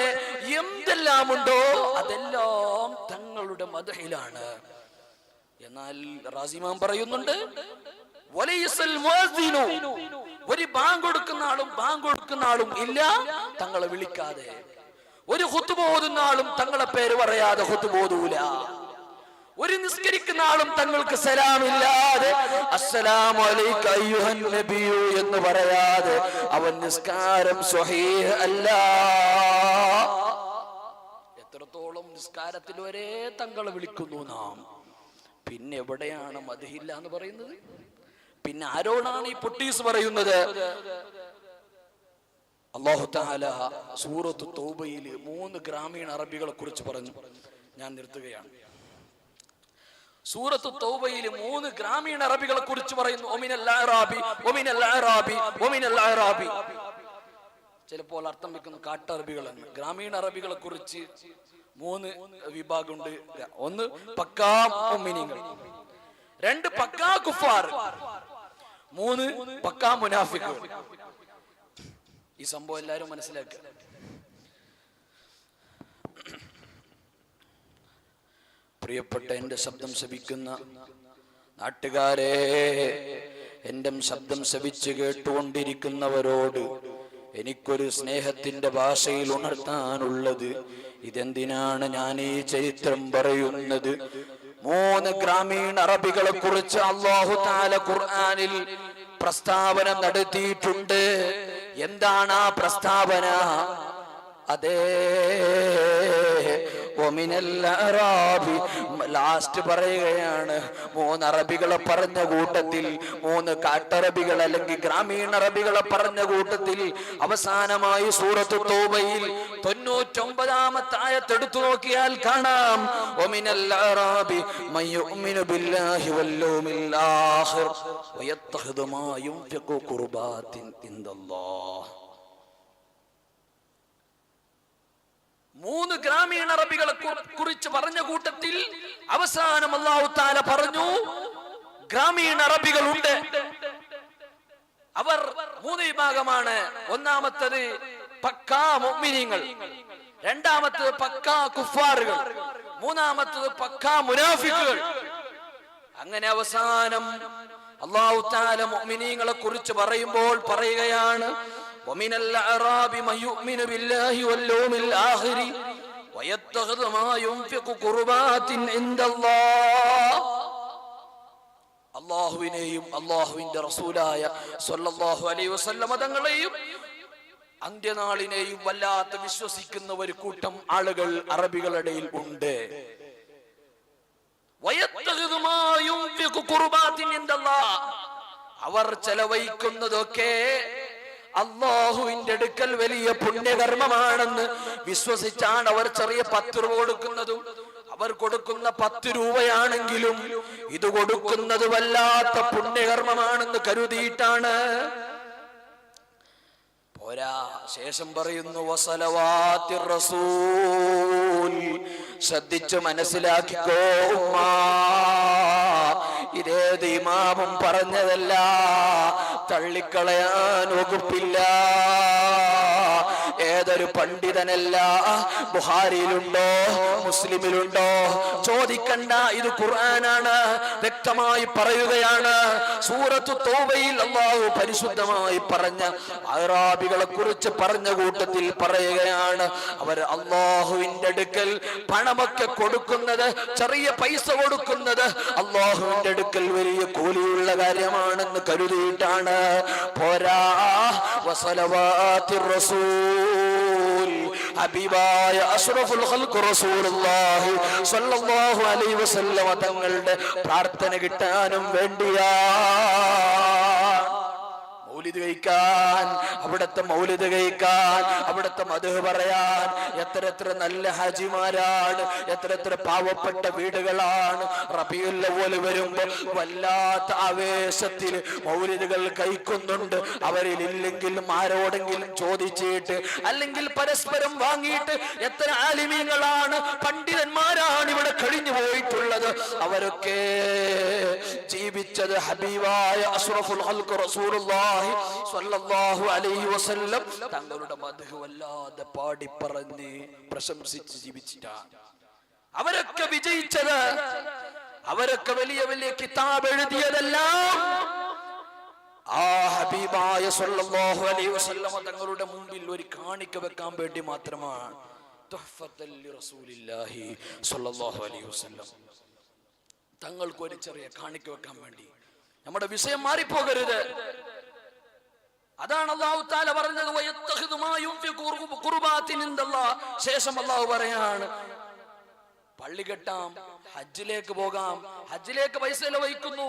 എന്തെല്ലാം ഉണ്ടോ അതെല്ലാം തങ്ങളുടെ മദ്ഹിലാണ്. എന്നാൽ റാസിമാം പറയുന്നുണ്ട്, ഒരു ബാങ്ക് കൊടുക്കുന്ന ആളും ഇല്ല തങ്ങളെ വിളിക്കാതെ, ഒരു ഖുത്ബ ഓതുന്ന ആളും തങ്ങളെ പേര് പറയാതെ ഖുത്ബ ഓതൂല, ഒരു നിസ്കരിക്കുന്ന ആളും തങ്ങൾക്ക് സലാമില്ലാതെ അസ്സലാമു അലൈക അയ്യുഹൻ നബിയു എന്ന് പറയാതെ അവൻ നിസ്കാരം സ്വഹീഹ് അല്ല. എത്രത്തോളം നിസ്കാരത്തിൽ വരെ തങ്ങളെ വിളിക്കുന്നു നാം. പിന്നെ എവിടെയാണ് മദ്ഹില്ല എന്ന് പറയുന്നത്? പിന്നെ ആരോടാണ് ഈ പൊട്ടീസ് പറയുന്നത്? അല്ലാഹു തആല സൂറത്ത് തൗബയിൽ 3 ഗ്രാമീണ അറബികളെ കുറിച്ച് പറഞ്ഞു. ഞാൻ നിർത്തുകയാണ്. സൂറത്ത് തൗബയിൽ 3 ഗ്രാമീണ അറബികളെ കുറിച്ച് പറയുന്നു. ഒമിനൽ അറാബി ഒമിനൽ അറാബി ഒമിനൽ അറാബി. ചിലപ്പോൾ അർത്ഥം വെക്കുന്ന കാട്ടറബികളാണ്. ഗ്രാമീണ അറബികളെ കുറിച്ച് 3 വിഭാഗമുണ്ട്. 1 പക്കാ മുഅ്മിനീങ്ങൾ, 2 പക്കാ കുഫാർ, 3 പക്കാ മുനാഫിഖ്. ഈ സംഭവം എല്ലാവരും മനസ്സിലാക്കുക. പ്രിയപ്പെട്ട എൻ്റെ ശബ്ദം ശ്രവിക്കുന്ന നാട്ടുകാരെ, എൻ്റെ ശബ്ദം ശ്രവിച്ച് കേട്ടുകൊണ്ടിരിക്കുന്നവരോട് എനിക്കൊരു സ്നേഹത്തിന്റെ ഭാഷയിൽ ഉണർത്താനുള്ളത്, ഇതെന്തിനാണ് ഞാൻ ഈ ചരിത്രം പറയുന്നത്? 3 ഗ്രാമീണ അറബികളെ കുറിച്ച് അല്ലാഹു തആല ഖുർആനിൽ പ്രസ്താവന നടത്തിയിട്ടുണ്ട്. എന്താണ് ആ പ്രസ്താവന? അതേ, ലാസ്റ്റ് പറയുകയാണ്, 3 അറബികളെ പറഞ്ഞ കൂട്ടത്തിൽ, 3 കാട്ടറബികൾ അല്ലെങ്കിൽ ഗ്രാമീണ അറബികളെ പറഞ്ഞ കൂട്ടത്തിൽ അവസാനമായി സൂറത്ത് തൗബയിൽ 99-ാമത്തെ ആയത്ത് എടുത്തു നോക്കിയാൽ കാണാം, വമിനൽ അറാബി മയ്യുമിനു ബില്ലാഹി വൽ യൗമിൽ ആഖിർ വയത്തഖദു മാ യുൻഫിഖു ഖുർബാത്തിൻ ഇൻദല്ലാഹ്. 3 ഗ്രാമീണ അറബികളെ കുറിച്ച് പറഞ്ഞ കൂട്ടത്തിൽ അവസാനം അല്ലാഹു തആല പറഞ്ഞു ഗ്രാമീണ അറബികളുണ്ട്. അവർ 3 വിഭാഗമാണ്. ഒന്നാമത്തത് പക്കാ മുഅ്മിനീങ്ങൾ, രണ്ടാമത്തത് പക്കാ കുഫാറുകൾ, മൂന്നാമത്തത് പക്കാ മുനാഫിക്കുകൾ. അങ്ങനെ അവസാനം അല്ലാഹു തആല മുഅ്മിനീങ്ങളെ കുറിച്ച് പറയുമ്പോൾ പറയുകയാണ് വമിനൽ അഅറാബി മയുഅ്മിനു ബില്ലാഹി വൽ യൗമിൽ ആഖിരി വയത്തഖദു മാ യുൻഫിഖു ഖുർബാത്തിൻ ഇൻദല്ലാഹ്. അല്ലാഹുവിനെയും അല്ലാഹുവിന്റെ റസൂലായ സ്വല്ലല്ലാഹു അലൈഹി വസല്ലം തങ്ങളെയും അന്ത്യനാളിനെയും വല്ലാത്ത വിശ്വസിക്കുന്ന ഒരു കൂട്ടം ആളുകൾ അറബികളുടെ ഇടയിൽ ഉണ്ട്. അവർ ചെലവഴിക്കുന്നതൊക്കെ അല്ലാഹുവിന്റെ അടുക്കൽ വലിയ പുണ്യകർമ്മമാണെന്ന് വിശ്വസിച്ചാണ് അവർ ചെറിയ 10 രൂപ കൊടുക്കുന്നതും. അവർ കൊടുക്കുന്ന 10 രൂപയാണെങ്കിലും ഇത് കൊടുക്കുന്നത് വല്ലാത്ത പുണ്യകർമ്മമാണെന്ന് കരുതിയിട്ടാണ്. പോരാ, ശേഷം പറയുന്നു വസലവാത്തിർ റസൂൽ. ശ്രദ്ധിച്ചു മനസ്സിലാക്കിക്കോ ഉമ്മാ, ഇതേത് ഇമാമും പറഞ്ഞതല്ല, തള്ളിക്കളയാൻ വകുപ്പില്ല. ഏതൊരു പണ്ഡിതനല്ല, ബുഖാരിയിലുണ്ടോ മുസ്ലിമിലുണ്ടോ ചോദിക്കണ്ട, ഇത് ഖുർആനാണ്, വ്യക്തമായി പറയുകയാണ്. സൂറത്തു തൗബയിൽ അല്ലാഹു പരിശുദ്ധമായി പറഞ്ഞ അറാബികളെ കുറിച്ച് പറഞ്ഞ കൂട്ടത്തിൽ പറയുകയാണ് അവർ അല്ലാഹുവിന്റെ അടുക്കൽ പണമൊക്കെ കൊടുക്കുന്നത്, ചെറിയ പൈസ കൊടുക്കുന്നത് അല്ലാഹുവിന്റെ അടുക്കൽ വലിയ കൂലിയുള്ള കാര്യമാണെന്ന് കരുതിയിട്ടാണ്. പോരാ, വസലവാത്തിർ റസൂൽ, ഹബീബായ അഷ്റഫുൽ ഖൽഖ് റസൂലുള്ളാഹി സ്വല്ലല്ലാഹു അലൈഹി വസല്ലം തങ്ങളുടെ പ്രാർത്ഥന കിട്ടാനും വേണ്ടിയാ മൗലിദ് കഴിക്കാൻ, അവിടുത്തെ മൗലിദ് കഴിക്കാൻ, അവിടുത്തെ മദ്ഹ് പറയാൻ എത്ര നല്ല ഹാജിമാരാണ്, എത്ര പാവപ്പെട്ട വീടുകളാണ്. റബീഉൽ അവ്വൽ വരുമ്പോൾ വല്ലാത്ത ആവേശത്തിൽ മൗലിദുകൾ കഴിക്കുന്നുണ്ട്. അവരിൽ ഇല്ലെങ്കിലും ആരോടെങ്കിലും ചോദിച്ചിട്ട് അല്ലെങ്കിൽ പരസ്പരം വാങ്ങിയിട്ട് എത്ര ആലിമീങ്ങളാണ്, പണ്ഡിതന്മാരാണ് ഇവിടെ കഴിഞ്ഞു പോയിട്ടുള്ളത്. അവരൊക്കെ ജീവിച്ചത് ഹബീബായ അഷ്റഫുൽ ഖൽഖ് റസൂലുള്ളാഹി സ്വല്ലല്ലാഹു അലൈഹി വസല്ലം തങ്ങളുടെ മദ്ഹ് വല്ലാതെ പാടി പറഞ്ഞ് പ്രശംസിച്ച് ജീവിച്ചിട്ടാണ് അവരൊക്കെ വിജയിച്ചത്. അവരൊക്കെ വലിയ വലിയ കിതാബ് എഴുതിയതെല്ലാം ആ ഹബീബായ സ്വല്ലല്ലാഹു അലൈഹി വസല്ലം തങ്ങളുടെ മുമ്പിൽ ഒരു കാണിക്ക വെക്കാൻ വേണ്ടി മാത്രമാണ്. തുഹ്ഫത്തുൽ റസൂലില്ലാഹി സ്വല്ലല്ലാഹു അലൈഹി വസല്ലം തങ്ങൾക്ക് ഒരു ചെറിയ കാണിക്ക വെക്കാൻ വേണ്ടി. നമ്മുടെ വിഷയം മാറിപ്പോകരുത്. അതാണ് അല്ലാഹു തആല പറഞ്ഞത് വയത്തഖിദു മാ യുൻഫിഖു ഖുർബാത്തിൻ ഇൻദല്ലാഹ്. ശേഷം അല്ലാഹു പറയാണ് പള്ളി കെട്ടാം, ഹജ്ജിലേക്ക് പോകാം, ഹജ്ജിലേക്ക് പൈസ ചെലവഴിക്കുന്നു,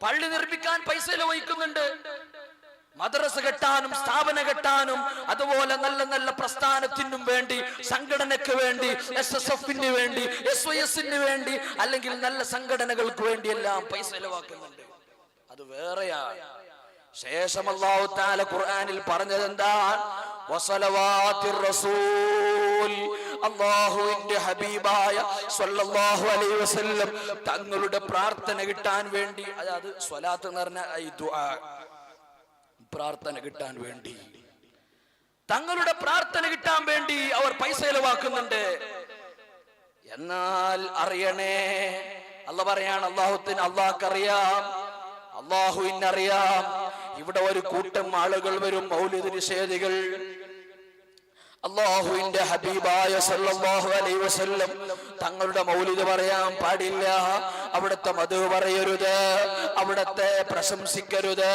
പള്ളി നിർമ്മിക്കാൻ പൈസ ചെലവഴിക്കുന്നുണ്ട്, മദ്രസ കെട്ടാനും സ്ഥാപന കെട്ടാനും അതുപോലെ നല്ല നല്ല പ്രസ്ഥാനത്തിനും വേണ്ടി, സംഘടനയ്ക്ക് വേണ്ടി, SSFന് വേണ്ടി, SYSന് വേണ്ടി, അല്ലെങ്കിൽ നല്ല സംഘടനകൾക്ക് വേണ്ടി എല്ലാം പൈസ ചെലവാക്കുന്നുണ്ട്. അത് വേറെയാണ്. ശേഷം അല്ലാഹു തആല ഖുർആനിൽ പറഞ്ഞത് എന്താ? വസലവാത്തിർ റസൂൽ, അല്ലാഹുവിന്റെ ഹബീബായ സ്വല്ലല്ലാഹു അലൈഹി വസല്ലം തങ്ങളുടെ പ്രാർത്ഥന കിട്ടാൻ വേണ്ടി, അതായത് സ്വലാത്ത് എന്ന് പറഞ്ഞ ഈ ദുആ, പ്രാർത്ഥന കിട്ടാൻ വേണ്ടി, തങ്ങളുടെ പ്രാർത്ഥന കിട്ടാൻ വേണ്ടി അവർ പൈസ ചെലവാക്കുന്നുണ്ട്. എന്നാൽ അറിയണേ, അല്ലാഹു പറയാണ്, അല്ലാഹുവിനറിയാം, അല്ലാഹുവിനറിയാം, ഇവിടെ ഒരു കൂട്ടം ആളുകൾ വരും, മൗലിദ് നിഷേധികൾ. അല്ലാഹുവിന്റെ ഹബീബായ സല്ലല്ലാഹു അലൈഹി വസല്ലം തങ്ങളുടെ മൗലിദ് പറയാൻ പാടില്ല, അവിടുത്തെ മദ്ഹ് പറയരുത്, അവിടുത്തെ പ്രശംസിക്കരുത്,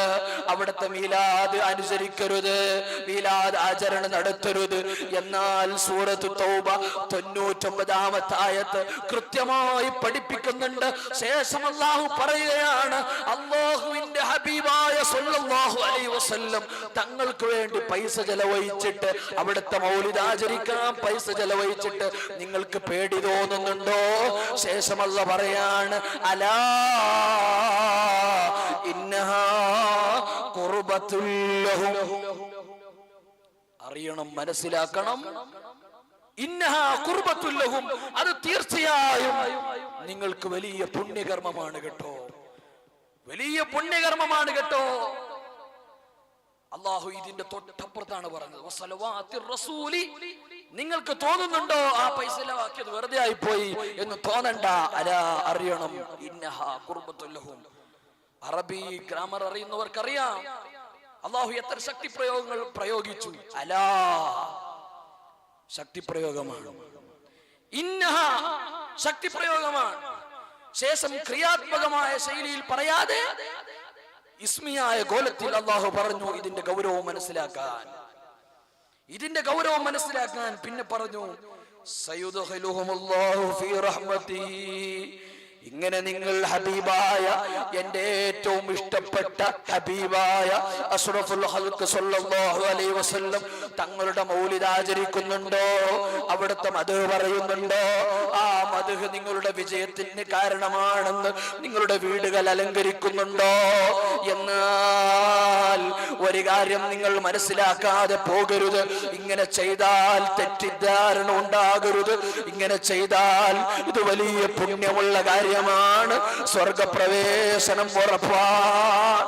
അവിടുത്തെ മീലാദ് അനുസരിക്കരുത്, മീലാദ് ആചരണം നടത്തരുത്. എന്നാൽ സൂറത്ത് തൗബ 99-ാമത്തെ ആയത്ത് കൃത്യമായി പഠിപ്പിക്കുന്നുണ്ട്. ശേഷം അല്ലാഹു പറയുകയാണ്, അല്ലാഹുവിന്റെ ഹബീബായ സല്ലല്ലാഹു അലൈഹി വസല്ലം തങ്ങൾക്ക് വേണ്ടി പൈസ ചെലവഴിച്ചിട്ട് അവിടുത്തെ മൗലിദ് ആചരിക്കാൻ പൈസ ചെലവഴിച്ചിട്ട് നിങ്ങൾക്ക് പേടി തോന്നുന്നുണ്ടോ? ശേഷം അല്ലാഹു പറയാണ്, അലാ ഇന്നഹാ ഖുർബത്തുൽ ലഹും. അറിയണം, മനസ്സിലാക്കണം, ഇന്നഹാ ഖുർബത്തുൽ ലഹും, അത് തീർച്ചയായും നിങ്ങൾക്ക് വലിയ പുണ്യകർമ്മമാണ് കേട്ടോ, വലിയ പുണ്യകർമ്മമാണ് കേട്ടോ. അള്ളാഹു ഇതിന്റെ തൊട്ടപ്പുറത്താണ് പറഞ്ഞത് വസലവാത്തിർ റസൂലി. നിങ്ങൾക്ക് തോന്നുന്നുണ്ടോ ആ പൈസ ചെലവാക്കിയത് വെറുതെ ആയിപ്പോയി എന്ന് തോന്നണ്ട. അലാ, അറിയണം, ഇന്നഹാ ഖുർബത്തുൽ ലഹും. അറബി ഗ്രാമർ അറിയുന്നവർക്കറിയാം അള്ളാഹു എത്ര ശക്തി പ്രയോഗങ്ങൾ പ്രയോഗിച്ചു. അലാ, ശക്തി പ്രയോഗമാണ്. ഇന്നഹ, ശക്തി പ്രയോഗമാണ്. ശേഷം ക്രിയാത്മകമായ ശൈലിയിൽ പറയാതെ ഇസ്മിയായ ഗോലത്തിൽ അള്ളാഹു പറഞ്ഞു ഇതിന്റെ ഗൗരവം മനസ്സിലാക്കാൻ, ഇതിന്റെ ഗൗരവം മനസ്സിലാക്കാൻ. പിന്നെ പറഞ്ഞു സയുദ്ഖിലുഹുമുല്ലാഹു ഫീ റഹ്മതിഹി. ഇങ്ങനെ നിങ്ങൾ ഹബീബായ, എന്റെ ഏറ്റവും ഇഷ്ടപ്പെട്ട ഹബീബായ അഷ്റഫുൽ ഖൽഖ് സ്വല്ലല്ലാഹു അലൈഹി വസല്ലം തങ്ങളുടെ മൗലിദ് ആചരിക്കുന്നുണ്ടോ, അവിടുത്തെ മദ്ഹ് പറയുന്നുണ്ടോ, ആ മദ്ഹ് നിങ്ങളുടെ വിജയത്തിന് കാരണമാണെന്ന് നിങ്ങളുടെ വീടുകൾ അലങ്കരിക്കുന്നുണ്ടോ, എന്നാൽ ഒരു കാര്യം നിങ്ങൾ മനസ്സിലാക്കാതെ പോകരുത്. ഇങ്ങനെ ചെയ്താൽ തെറ്റിദ്ധാരണ ഉണ്ടാകരുത്. ഇങ്ങനെ ചെയ്താൽ ഇത് വലിയ പുണ്യമുള്ള കാര്യം, സ്വർഗപ്രവേശനം ഉറപ്പാണ്.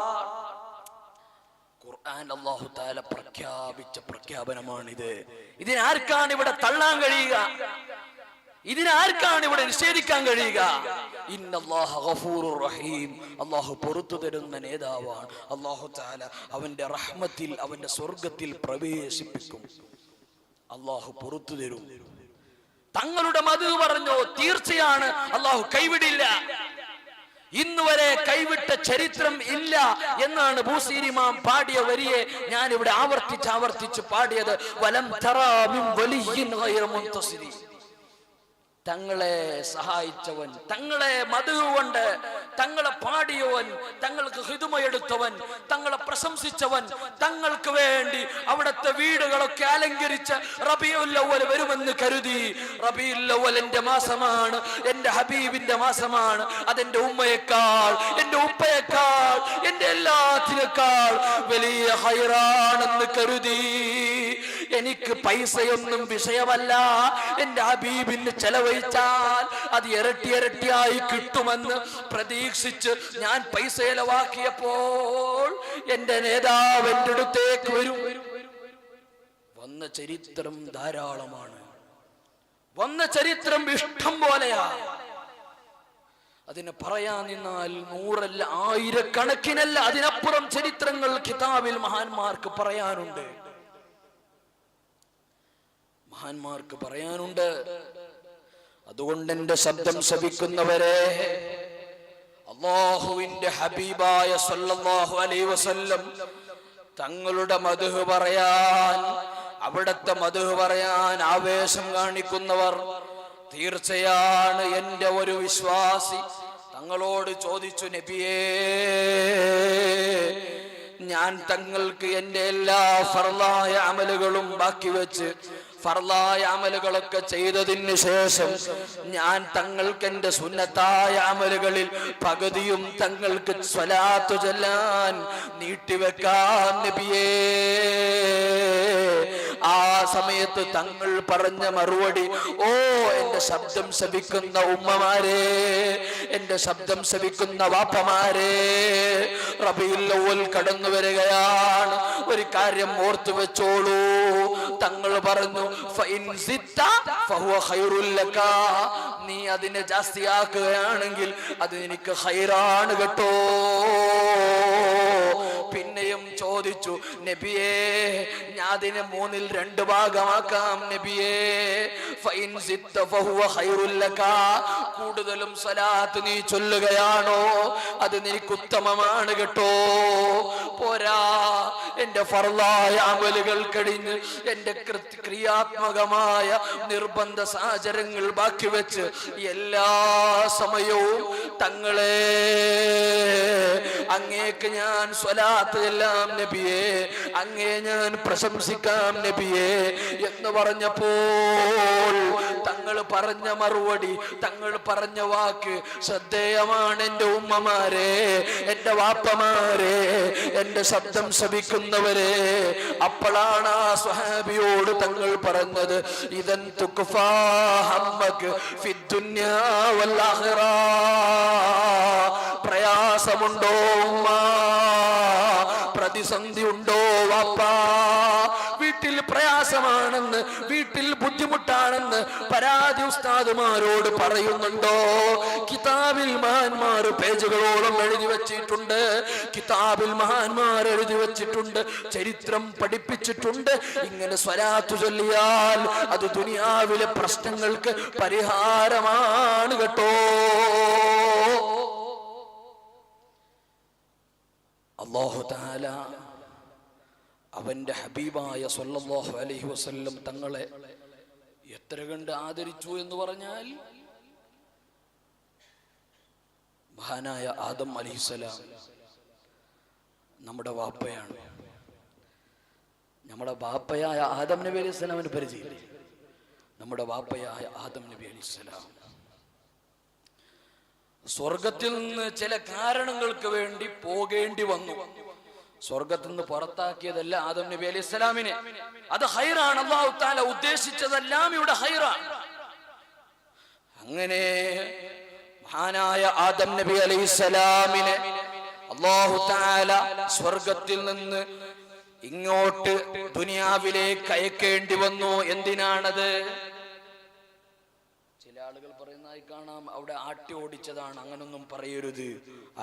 ഖുർആൻ അല്ലാഹു തആല പ്രഖ്യാപിച്ച പ്രഖ്യാപനമാണിത്. ഇതിനാർക്കാണ് ഇവിടെ തള്ളാൻ കഴിയുക? ഇതിനാർക്കാണ് ഇവിടെ നിഷേധിക്കാൻ കഴിയുക? ഇന്നല്ലാഹ ഗഫൂറുർ റഹീം. അല്ലാഹു പൊറുത്തു തരുന്ന നേതാവാണ്. അല്ലാഹു തആല അവന്റെ റഹ്മത്തിൽ, അവന്റെ സ്വർഗത്തിൽ പ്രവേശിപ്പിക്കും. അല്ലാഹു പൊറുത്തു തരും. തങ്ങളുടെ മദ്ഹ് പറഞ്ഞോ, തീർച്ചയാണ് അള്ളാഹു കൈവിടില്ല. ഇന്നുവരെ കൈവിട്ട ചരിത്രം ഇല്ല എന്നാണ് ബൂസീരി ഇമാം പാടിയ വരിയെ ഞാൻ ഇവിടെ ആവർത്തിച്ച് പാടിയത്. വലം തറാ മിൻ വലിയ്യിൻ ഗൈറ മുൻതസിരി. തങ്ങളെ സഹായിച്ചവൻ, തങ്ങളെ മദ്ഹ് കൊണ്ട് തങ്ങളെ പാടിയവൻ, തങ്ങൾക്ക് ഹിദ്മയെടുത്തവൻ, തങ്ങളെ പ്രശംസിച്ചവൻ, തങ്ങൾക്ക് വേണ്ടി അവിടുത്തെ വീടുകളൊക്കെ അലങ്കരിച്ച് റബീഉൽ അവ്വൽ വരുമെന്ന് കരുതി. റബീഉൽ അവ്വൽ എന്റെ മാസമാണ്, എന്റെ ഹബീബിന്റെ മാസമാണ്, അതെന്റെ ഉമ്മയേക്കാൾ, എന്റെ ഉപ്പയേക്കാൾ, എന്റെ എല്ലാത്തിനേക്കാൾ വലിയ ഖൈറാണെന്ന് കരുതി. എനിക്ക് പൈസയൊന്നും വിഷയമല്ല, എന്റെ ഹബീബിന് ചെലവഴിച്ചാൽ അത് ഇരട്ടി ഇരട്ടിയായി കിട്ടുമെന്ന് പ്രതീക്ഷിച്ച് ഞാൻ പൈസ ചെലവാക്കിയപ്പോൾ എന്റെ നേതാവ് എന്റെ അടുത്തേക്ക് വരും. വന്ന ചരിത്രം ധാരാളമാണ്, വന്ന ചരിത്രം ഇഷ്ടം പോലെയാ. അതിനെ പറയാൻ നിന്നാൽ നൂറല്ല, ആയിരക്കണക്കിനല്ല, അതിനപ്പുറം ചരിത്രങ്ങൾ കിതാബിൽ മഹാന്മാർക്ക് പറയാനുണ്ട്, മഹാന്മാർക്ക് പറയാനുണ്ട്. അതുകൊണ്ട് എന്റെ ശബ്ദം ശ്രവിക്കുന്നവരെ, അല്ലാഹുവിന്റെ ഹബീബായ സല്ലല്ലാഹു അലൈഹി വസല്ലം തങ്ങളുടെ മദ്ഹ് പറയാൻ, അവിടുത്തെ മദ്ഹ് പറയാൻ ആവേശം കാണിക്കുന്നവർ തീർച്ചയാണ് എന്റെ ഒരു വിശ്വാസി. തങ്ങളോട് ചോദിച്ചു, നബിയേ, ഞാൻ തങ്ങൾക്ക് എന്റെ എല്ലാ ഫർളായ അമലുകളും ബാക്കി വെച്ച് ഫർളായ അമലുകളൊക്കെ ചെയ്തതിന് ശേഷം ഞാൻ തങ്ങൾക്ക് എന്റെ സുന്നത്തായ അമലുകളിൽ പകുതിയും തങ്ങൾക്ക് സ്വലാത്ത് ചൊല്ലാൻ നീട്ടിവെക്കാൻ നബിയേ. ആ സമയത്ത് തങ്ങൾ പറഞ്ഞ മറുപടി, ഓ എന്റെ ശബ്ദം ശ്രവിക്കുന്ന ഉമ്മമാരെ, എന്റെ ശബ്ദം ശ്രവിക്കുന്ന വാപ്പമാരെ, റബീഉൽ അവ്വൽ കടന്നു വരികയാണ്. ഒരു കാര്യം ഓർത്തു വെച്ചോളൂ. തങ്ങൾ പറഞ്ഞു, ഫഇൻ സിത്ത ഫഹുവ ഖൈറുൽ ലക. നീ അതിനെ ജാസ്തിയാക്കുകയാണെങ്കിൽ അത് നിനക്ക് ഖൈറാണ് കേട്ടോ. പിന്നെയും ചോദിച്ചു, നബിയേ, ഞാൻ അതിനെ 2 ഭാഗമാക്കാം നബിയേ. ഫഇൻ സിത്ത ഫഹുവ ഖൈറുൽ ലക. കൂടുതലും സ്വലാത്ത് നീ ചൊല്ലുകയാണോ അത് നിനക്ക് ഉത്തമമാണ് കേട്ടോ. പോരാ, എന്റെ ഫർളായ അമലുകൾ കഴിഞ്ഞ് എന്റെ ക്രിയാത്മകമായ നിർബന്ധ സാചരങ്ങൾ ബാക്കി വെച്ച് എല്ലാ സമയവും തങ്ങളെ അങ്ങേക്ക് ഞാൻ സ്വലാത്ത് ചെല്ലാൻ പുകഴാം നബിയെ, അങ്ങേ ഞാൻ പ്രശംസിക്കാം നബിയെ എന്ന് പറഞ്ഞപ്പോൾ തങ്ങൾ പറഞ്ഞ മറുപടി, തങ്ങൾ പറഞ്ഞ വാക്ക് ശ്രദ്ധേയമാണ്. എന്റെ ഉമ്മമാരെ, എന്റെ വാപ്പമാരെ, എന്റെ ശബ്ദം ശ്രവിക്കുന്നവരെ, അപ്പോഴാണ് ആ സ്വഹാബിയോട് തങ്ങൾ പറഞ്ഞത്, ഇദൻ തുക്ഫാ ഹമ്മക് ഫിദ്ദുന്യാ വൽ ആഖിറ. പ്രയാസമുണ്ടോ ഉമ്മ? പ്രതിസന്ധി ഉണ്ടോ വാപ്പാ? വീട്ടിൽ പ്രയാസമാണെന്ന്, വീട്ടിൽ ബുദ്ധിമുട്ടാണെന്ന് പരാതി ഉസ്താദുമാരോട് പറയുന്നുണ്ടോ? കിതാബിൽ മഹാന്മാർ പേജുകളോളം എഴുതി വച്ചിട്ടുണ്ട്, കിതാബിൽ മഹാന്മാർ എഴുതി വച്ചിട്ടുണ്ട്, ചരിത്രം പഠിപ്പിച്ചിട്ടുണ്ട്. ഇങ്ങനെ സ്വലാത്ത് ചൊല്ലിയാൽ അത് ദുനിയാവിലെ പ്രശ്നങ്ങൾക്ക് പരിഹാരമാണ് കേട്ടോ. അല്ലാഹു തആല അവന്റെ ഹബീബായ സ്വല്ലല്ലാഹു അലൈഹി വസല്ലം തങ്ങളെ എത്ര കണ്ട് ആദരിച്ചു എന്ന് പറഞ്ഞാൽ, മഹാനായ ആദം അലൈഹിസ്സലാം നമ്മുടെ വാപ്പയാണ്. നമ്മുടെ വാപ്പയായ ആദം നബി അലൈഹിസ്സലാമിന് പരിചയമില്ലേ? നമ്മുടെ വാപ്പയായ ആദം നബി അലൈഹിസ്സലാം സ്വർഗത്തിൽ നിന്ന് ചില കാരണങ്ങൾക്ക് വേണ്ടി പോകേണ്ടി വന്നു. സ്വർഗത്തിൽ നിന്ന് പുറത്താക്കിയതല്ല ആദം നബി അലൈഹി സ്വലാമിനെ, അത് ഹൈറാണ്. അല്ലാഹു തആല ഉദ്ദേശിച്ചതെല്ലാം ഇവിടെ ഹൈറാണ്. അങ്ങനെ മഹാനായ ആദം നബി അലൈഹി സ്വലാമിനെ അല്ലാഹു തആല സ്വർഗത്തിൽ നിന്ന് ഇങ്ങോട്ട് ദുനിയാവിലേക്ക് അയക്കേണ്ടി വന്നു. എന്തിനാണത്? ചില ആളുകൾ പറയുന്നതായി കാണാം, അവിടെ ആട്ടി ഓടിച്ചതാണ്. അങ്ങനൊന്നും പറയരുത്,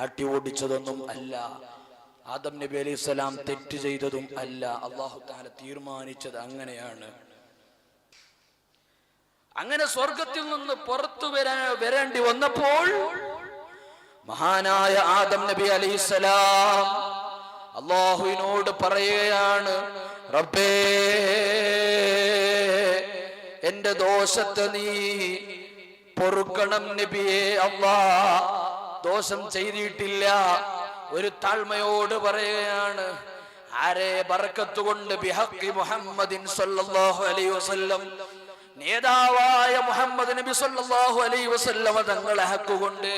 ആട്ടി ഓടിച്ചതൊന്നും അല്ല. ആദം നബി അലൈഹി സ്വലാം തെറ്റ് ചെയ്തതും അല്ല. അല്ലാഹു തആല തീരുമാനിച്ചത് അങ്ങനെയാണ്. അങ്ങനെ സ്വർഗത്തിൽ നിന്ന് പുറത്തു വരേണ്ടി വന്നപ്പോൾ മഹാനായ ആദം നബി അലൈഹി സ്വലാം അല്ലാഹുവിനോട് പറയുകയാണ്, റബ്ബേ, എന്റെ ദോഷത്തെ നീ പൊറുക്കണം നബിയേ. അല്ലാഹ് ദോഷം ചെയ്തിട്ടില്ല. ഒരു താഴ്മയോട് പറയുകയാണ്, ആരെ ബർക്കത്ത് കൊണ്ട് ബിഹഖി മുഹമ്മദിൻ സ്വല്ലല്ലാഹു അലൈഹി വസല്ലം, നേതാവായ മുഹമ്മദ് നബി സ്വല്ലല്ലാഹു അലൈഹി വസല്ലം തങ്ങളെ ഹക്ക് കൊണ്ട്.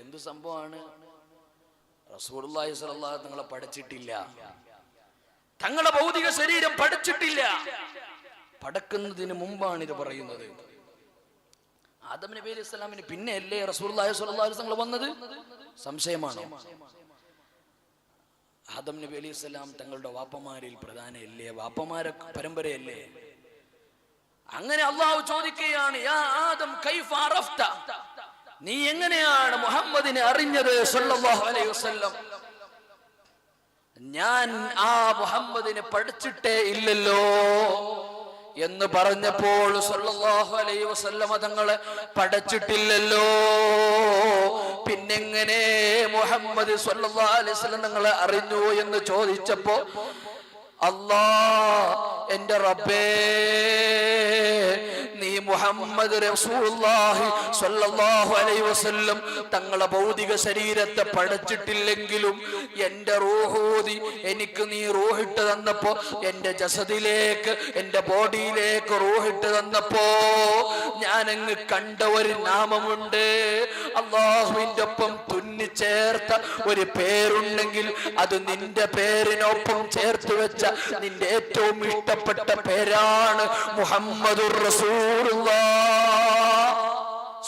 എന്ത് സംഭവമാണ്? റസൂലുള്ളാഹി സ്വല്ലല്ലാഹു തങ്ങളെ പഠിച്ചിട്ടില്ല, തങ്ങളെ ഭൗതിക ശരീരം പഠിച്ചിട്ടില്ല. പഠിക്കുന്നതിന് മുമ്പാണ് ഇത് പറയുന്നത്. ആദം നബി അലൈഹി സ്വലാമിന് പിന്നെ അല്ലേ റസൂലുള്ളാഹി സ്വല്ലല്ലാഹു അലൈഹി വസല്ലം വന്നത്? സംശയമാണോ? ആദം നബി അലൈഹി സ്വലാം തങ്ങളുടെ വാപ്പമാരിൽ പ്രധാനമല്ലേ? വാപ്പമാരെ പരമ്പരയല്ലേ? അങ്ങനെ അള്ളാഹു ചോദിക്കുകയാണ്, യാ ആദം കൈഫ അറഫ്ത, നീ എങ്ങനെയാണ് മുഹമ്മദിനെ അറിഞ്ഞത് സ്വല്ലല്ലാഹു അലൈഹി വസല്ലം? ഞാൻ ആ മുഹമ്മദിനെ പഠിച്ചിട്ടേ ഇല്ലല്ലോ എന്ന് പറഞ്ഞപ്പോൾ സ്വല്ലല്ലാഹു അലൈഹി വസല്ലം തങ്ങളെ പഠിച്ചിട്ടില്ലല്ലോ, പിന്നെങ്ങനെ മുഹമ്മദ് സ്വല്ലല്ലാഹു അലൈഹി വസല്ലം തങ്ങളെ അറിഞ്ഞു എന്ന് ചോദിച്ചപ്പോ, അല്ലാഹ് എന്റെ റബ്ബേ, നീ മുഹമ്മദ് റസൂലുള്ളാഹി സ്വല്ലല്ലാഹു അലൈഹി വസല്ലം തങ്ങളെ ഭൗതിക ശരീരത്തെ പഠിച്ചിട്ടില്ലെങ്കിലും എന്റെ റൂഹൂതി എനിക്ക് നീ റൂഹിട്ട് തന്നപ്പോ, എന്റെ ജസദിലേക്ക്, എന്റെ ബോഡിയിലേക്ക് റൂഹിട്ട് തന്നപ്പോ ഞാൻ അങ്ങ് കണ്ട ഒരു നാമമുണ്ട്. അല്ലാഹുവിന്റെ ഒപ്പം തുന്നിച്ചേർത്ത ഒരു പേരുണ്ടെങ്കിൽ അത് നിന്റെ പേരിനൊപ്പം ചേർത്ത് വെച്ച നിന്റെ ഏറ്റവും ഇഷ്ടപ്പെട്ട പേരാണ് മുഹമ്മദുർ റസൂലുള്ളാഹ്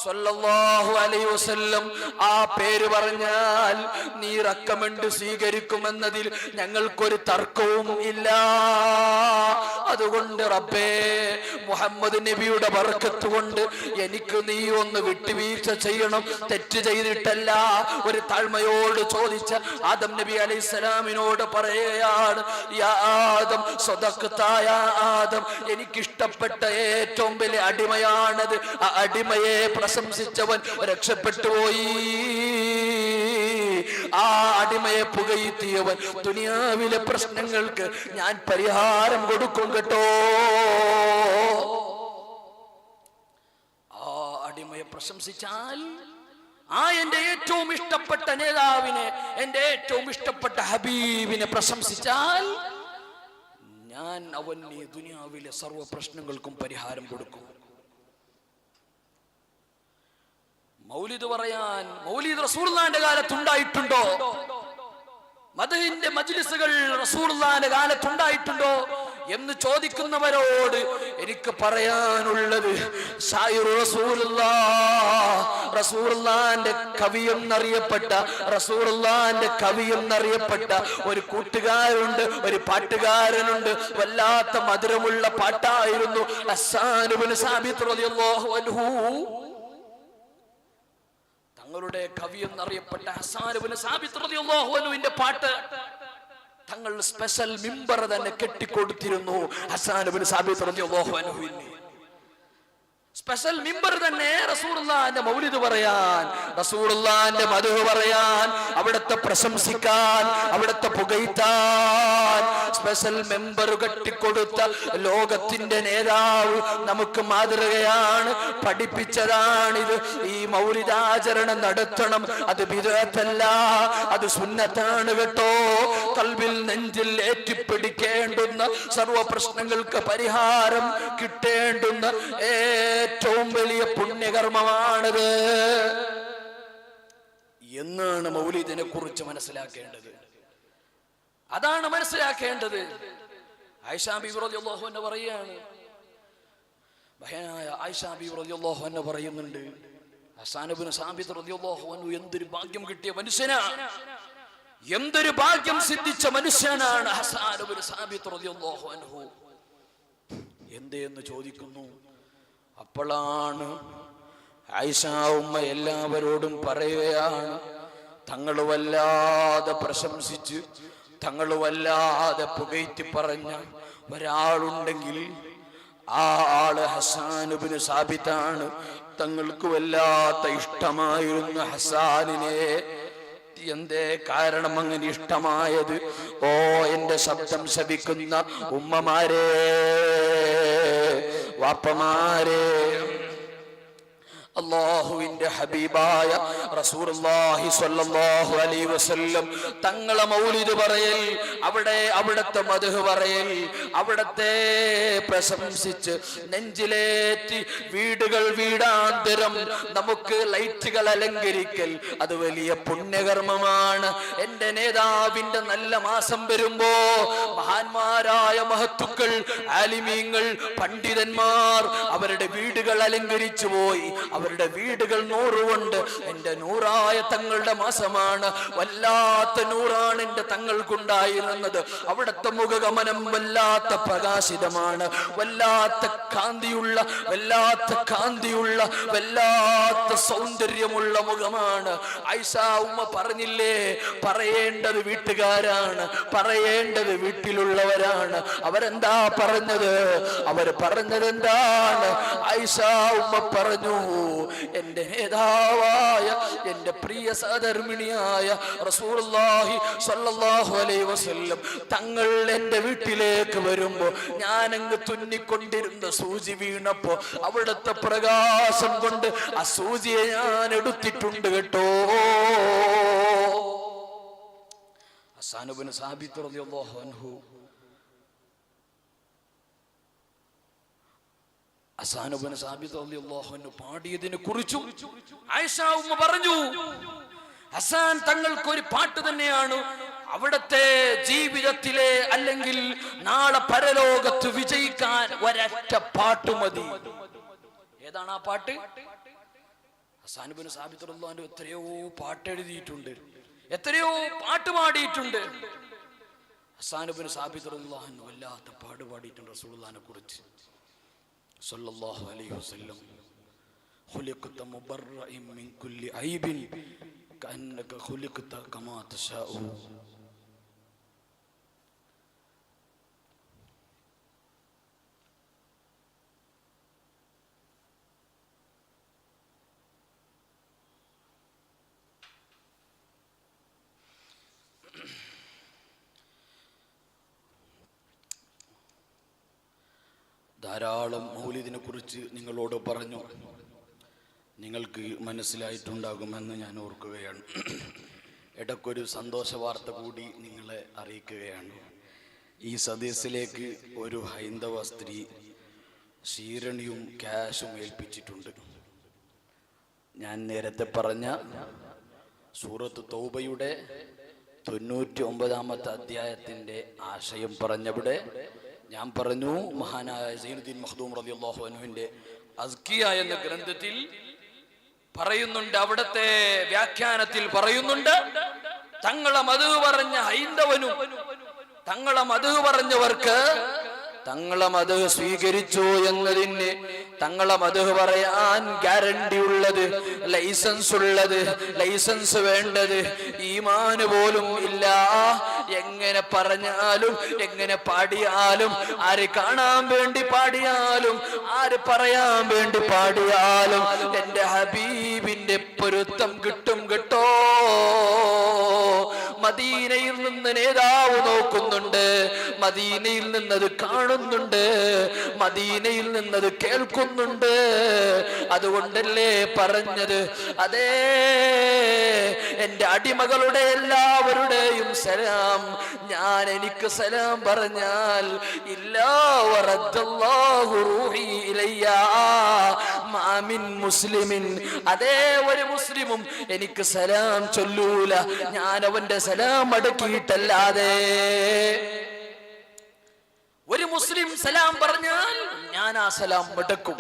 സ്വല്ലല്ലാഹു അലൈഹി വസല്ലം. ആ പേര് പറഞ്ഞാൽ നീ റെക്കമെൻഡ് സ്വീകരിക്കുമെന്നതിൽ ഞങ്ങൾക്കൊരു തർക്കവും ഇല്ല. അതുകൊണ്ട് റബ്ബേ, മുഹമ്മദ് നബിയുടെ ബർക്കത്ത് കൊണ്ട് എനിക്ക് നീ ഒന്ന് വിട്ടുവീഴ്ച ചെയ്യണം. തെറ്റ് ചെയ്തിട്ടല്ല. ഒരു താഴ്മയോട് ചോദിച്ച ആദം നബി അലൈഹിസ്സലാമിനോട് പറയുകയാണ്, യാ ആദം സദഖ്ത യാ ആദം, എനിക്കിഷ്ടപ്പെട്ട ഏറ്റവും വലിയ അടിമയാണത്. ആ അടിമയെ പ്രശംസിച്ചവൻ രക്ഷപ്പെട്ടു പോയി. ആ അടിമയെ പുകഴ്ത്തിയവൻ ദുനിയാവിലെ പ്രശ്നങ്ങൾക്ക് ഞാൻ പരിഹാരം കൊടുക്കും കേട്ടോ. ആ അടിമയെ പ്രശംസിച്ചാൽ ആ എന്റെ ഏറ്റവും ഇഷ്ടപ്പെട്ട നേതാവിനെ, എന്റെ ഏറ്റവും ഇഷ്ടപ്പെട്ട ഹബീബിനെ പ്രശംസിച്ചാൽ ഞാൻ അവന് ദുനിയാവിലെ സർവ്വ പ്രശ്നങ്ങൾക്കും പരിഹാരം കൊടുക്കും. മൗലിദ് പറയാൻ മൗലിദ് റസൂലുള്ളാഹിന്റെ കാലത്തുണ്ടായിട്ടുണ്ടോ? മദ്ഹിന്റെ മജ്ലിസുകൾ റസൂലുള്ളാഹിന്റെ കാലത്തുണ്ടായിട്ടുണ്ടോ എന്ന് ചോദിക്കുന്നവരോട് എനിക്ക് പറയാനുള്ളത്, റസൂലുള്ളാഹിന്റെ കവിയെന്നറിയപ്പെട്ട ഒരു കൂട്ടുകാരുണ്ട്, ഒരു പാട്ടുകാരനുണ്ട്. വല്ലാത്ത മധുരമുള്ള പാട്ടായിരുന്നു ഹസ്സാൻ ഇബ്നു സാബിത്ത് റളിയല്ലാഹു അൻഹു. തങ്ങളുടെ കവി എന്നറിയപ്പെട്ട ഹസ്സാൻ ഇബ്നു സാബിത്ത് റളിയല്ലാഹു അൻഹുവിന്റെ പാട്ട് തങ്ങൾ സ്പെഷ്യൽ മിമ്പർ തന്നെ കെട്ടിക്കൊടുത്തിരുന്നു. ഹസ്സാൻ ഇബ്നു സാബിത്ത് റളിയല്ലാഹു അൻഹുവിന് സ്പെഷ്യൽ മിമ്പർ തന്നെ റസൂലുള്ളാഹിന്റെ മൗലിദ് പറയാൻ, റസൂലുള്ളാഹിന്റെ മദ്ഹ് പറയാൻ, അവിടത്തെ പ്രശംസിക്കാൻ, അവിടത്തെ പുകഴ്ത്താൻ സ്പെഷ്യൽ മെമ്പർ കെട്ടിക്കൊടുത്ത ലോകത്തിന്റെ നേതാവ് നമുക്ക് മാതൃകയാണ്, പഠിപ്പിച്ചതാണിത്. ഈ മൗലിദാചരണം നടത്തണം. അത് ബിദ്അത്തല്ല, അത് സുന്നത്താണ് കേട്ടോ. ഖൽബിൽ നെഞ്ചിൽ ഏറ്റിപ്പിടിക്കേണ്ടുന്ന സർവ്വ പ്രശ്നങ്ങൾക്ക് പരിഹാരം കിട്ടേണ്ടുന്ന ഏറ്റവും വലിയ പുണ്യകർമ്മമാണിത് എന്നാണ് മൗലിദിനെ കുറിച്ച് മനസ്സിലാക്കേണ്ടത്. അതാണ് മനസ്സിലാക്കേണ്ടത്. ആയിഷ ബീവി റളിയല്ലാഹു അൻഹ പറയാണ്, ബഹനായ ആയിഷ ബീവി റളിയല്ലാഹു അൻഹ പറയുന്നുണ്ട്, ഹസ്സാൻ ഇബ്നു സാബിത്ത് റളിയല്ലാഹു അൻഹു എന്തൊരു ഭാഗ്യം കിട്ടിയ മനുഷ്യനാണ്, എന്തൊരു ഭാഗ്യം സിദ്ധിച്ച മനുഷ്യനാണ് ഹസ്സാൻ ഇബ്നു സാബിത്ത് റളിയല്ലാഹു അൻഹു. എന്തേന്ന് ചോദിക്കുന്നു. അപ്പോഴാണ് ആയിഷ ഉമ്മ എല്ലാവരോടും പറയുകയാണ്, തങ്ങൾ വല്ലാതെ പ്രശംസിച്ച്, തങ്ങൾ വല്ലാതെ പുകഴ്ത്തി പറഞ്ഞ ഒരാളുണ്ടെങ്കിൽ ആ ആള് ഹസ്സാൻ ഇബ്നു സാബിത്താണ്. തങ്ങൾക്ക് വല്ലാത്ത ഇഷ്ടമായിരുന്നു ഹസ്സാനിനെ. എന്തേ കാരണം അങ്ങനെ ഇഷ്ടമായത്? ഓ എന്റെ ശബ്ദം ശപിക്കുന്ന ഉമ്മമാരെ, വാപ്പമാരെ, അല്ലാഹുവിന്റെ ഹബീബായ റസൂലുള്ളാഹി സ്വല്ലല്ലാഹു അലൈഹി വസല്ലം തങ്ങളെ മൗലിദ് പറയൽ, അവിടത്തെ മദ്ഹ് പറയൽ, അവിടത്തെ പ്രശംസിച്ച് നെഞ്ചിലേറ്റി വീടാന്തരം നമുക്ക് ലൈറ്റുകൾ അലങ്കരിക്കൽ, അത് വലിയ പുണ്യകർമ്മമാണ്. എന്റെ നേതാവിന്റെ നല്ല മാസം വരുമ്പോ മഹാന്മാരായ മഹത്തുക്കൾ, ആലിമീങ്ങൾ, പണ്ഡിതന്മാർ അവരുടെ വീടുകൾ അലങ്കരിച്ചു പോയി. അവരുടെ വീടുകൾ നൂറുകൊണ്ട്, എന്റെ നൂറായ തങ്ങളുടെ മാസമാണ്. വല്ലാത്ത നൂറാണ് എന്റെ തങ്ങൾക്കുണ്ടായിരുന്നത്. അവിടുത്തെ മുഖഗമനം വല്ലാത്ത പ്രകാശിതമാണ്, വല്ലാത്ത കാന്തിയുള്ള, വല്ലാത്ത സൗന്ദര്യമുള്ള മുഖമാണ്. ആയിഷ ഉമ്മ പറഞ്ഞില്ലേ, പറയേണ്ടത് വീട്ടുകാരാണ്, പറയേണ്ടത് വീട്ടിലുള്ളവരാണ്. അവരെന്താ പറഞ്ഞത്? അവർ പറഞ്ഞത് എന്താണ്? ആയിഷ ഉമ്മ പറഞ്ഞു, എന്റെ നേതാവായ, എന്റെ പ്രിയ സഹധർമ്മിണിയായ റസൂലുള്ളാഹി സ്വല്ലല്ലാഹു അലൈഹി വസല്ലം തങ്ങൾ എന്റെ വീട്ടിലേക്ക് വരുമ്പോ ഞാനങ്ങ് തുന്നിക്കൊണ്ടിരുന്ന സൂചി വീണപ്പോ അവിടുത്തെ പ്രകാശം കൊണ്ട് ആ സൂചിയെ ഞാൻ എടുത്തിട്ടുണ്ട് കേട്ടോ. ഹസ്സാൻ ഇബ്നു സാബിത്ത് റളിയല്ലാഹു അൻഹു ഹസ്സാൻ ഇബ്നു സാബിത്ത് റളിയല്ലാഹു അൻഹു പാടിയതിനെ കുറിച്ചും ആയിഷ ഉമ്മ പറഞ്ഞു, ഹസ്സാൻ തങ്ങൾക്ക് ഒരു പാട്ട് തന്നെയാണ് അവിടത്തെ ജീവിതത്തിലെ, അല്ലെങ്കിൽ നാളെ പരലോകത്ത് വിജയിക്കാൻ ഒരൊറ്റ പാട്ട് മതി. ഏതാണ് ആ പാട്ട്? ഹസ്സാൻ ഇബ്നു സാബിത്ത് റളിയല്ലാഹു അൻഹു എത്രയോ പാട്ട് എഴുതിയിട്ടുണ്ട്, എത്രയോ പാട്ട് പാടിയിട്ടുണ്ട്. ഹസ്സാൻ ഇബ്നു സാബിത്ത് റളിയല്ലാഹു അൻഹു വല്ലാത്ത പാട്ട് പാടിയിട്ടുണ്ട് റസൂലുള്ളാഹിനെ കുറിച്ച്. സല്ലല്ലാഹു അലൈഹി വസല്ലം, ഖുലിഖത മുബറഇൻ മിൻ കുല്ലി ഐബിൻ കഅന്നക ഖുലിഖത കമാ തശാഉ. ധാരാളം മൗലിദിനെ കുറിച്ച് നിങ്ങളോട് പറഞ്ഞു. നിങ്ങൾക്ക് മനസ്സിലായിട്ടുണ്ടാകുമെന്ന് ഞാൻ ഓർക്കുകയാണ്. ഇടയ്ക്കൊരു സന്തോഷ വാർത്ത കൂടി നിങ്ങളെ അറിയിക്കുകയാണ്. ഈ സദസ്സിലേക്ക് ഒരു ഹൈന്ദവ സ്ത്രീ ക്ഷീരണിയും ക്യാഷും ഏൽപ്പിച്ചിട്ടുണ്ട്. ഞാൻ നേരത്തെ പറഞ്ഞ സൂറത്ത് തൗബയുടെ 99-ാമത്തെ അധ്യായത്തിൻ്റെ ആശയം പറഞ്ഞവിടെ ഞാൻ പറഞ്ഞു, മഹാനായ സൈനുദ്ദീൻ മഖ്ദൂം റളിയല്ലാഹു അൻഹുവിന്റെ അസ്കിയ എന്ന ഗ്രന്ഥത്തിൽ പറയുന്നുണ്ട്, അവിടത്തെ വ്യാഖ്യാനത്തിൽ പറയുന്നുണ്ട്, തങ്ങളെ മദ്ഹ് പറഞ്ഞ ഹൈന്ദവനും തങ്ങളെ മദ്ഹ് പറഞ്ഞവർക്ക് തങ്ങളെ മദ്ഹ് സ്വീകരിച്ചു എന്നതിന് തങ്ങളെ മദ്ഹ് പറയാൻ ഗ്യാരണ്ടി ഉള്ളത്, ലൈസൻസ് ഉള്ളത്, ലൈസൻസ് വേണ്ടത് ഈമാന് പോലും ഇല്ല. എങ്ങനെ പറഞ്ഞാലും എങ്ങനെ പാടിയാലും ആര് കാണാൻ വേണ്ടി പാടിയാലും ആര് പറയാൻ വേണ്ടി പാടിയാലും എന്റെ ഹബീബിന്റെ പൊരുത്തം കിട്ടും കേട്ടോ. മദീനയിൽ നിന്ന് നേതാവ് നോക്കുന്നുണ്ട്, മദീനയിൽ നിന്നത് കാണുന്നുണ്ട്, മദീനയിൽ നിന്നത് കേൾക്കുന്നുണ്ട്. അതുകൊണ്ടല്ലേ പറഞ്ഞത്, അതേ എന്റെ അടിമകളുടെ എല്ലാവരുടെയും സലാം ഞാൻ എനിക്ക് സലാം പറഞ്ഞാൽ ഇല്ലാ വറദ്ദല്ലാഹു റൂഹി ഇലയ്യ മാ മിൻ മുസ്ലിമിൻ, അതേ ഒരു മുസ്ലിമും എനിക്ക് സലാം ചൊല്ലൂല ഞാൻ അവന്റെ സലാം അടക്കിയിട്ടല്ലാതെ. ഒരു മുസ്ലിം സലാം പറഞ്ഞാൽ ഞാൻ ആ സലാം മടക്കും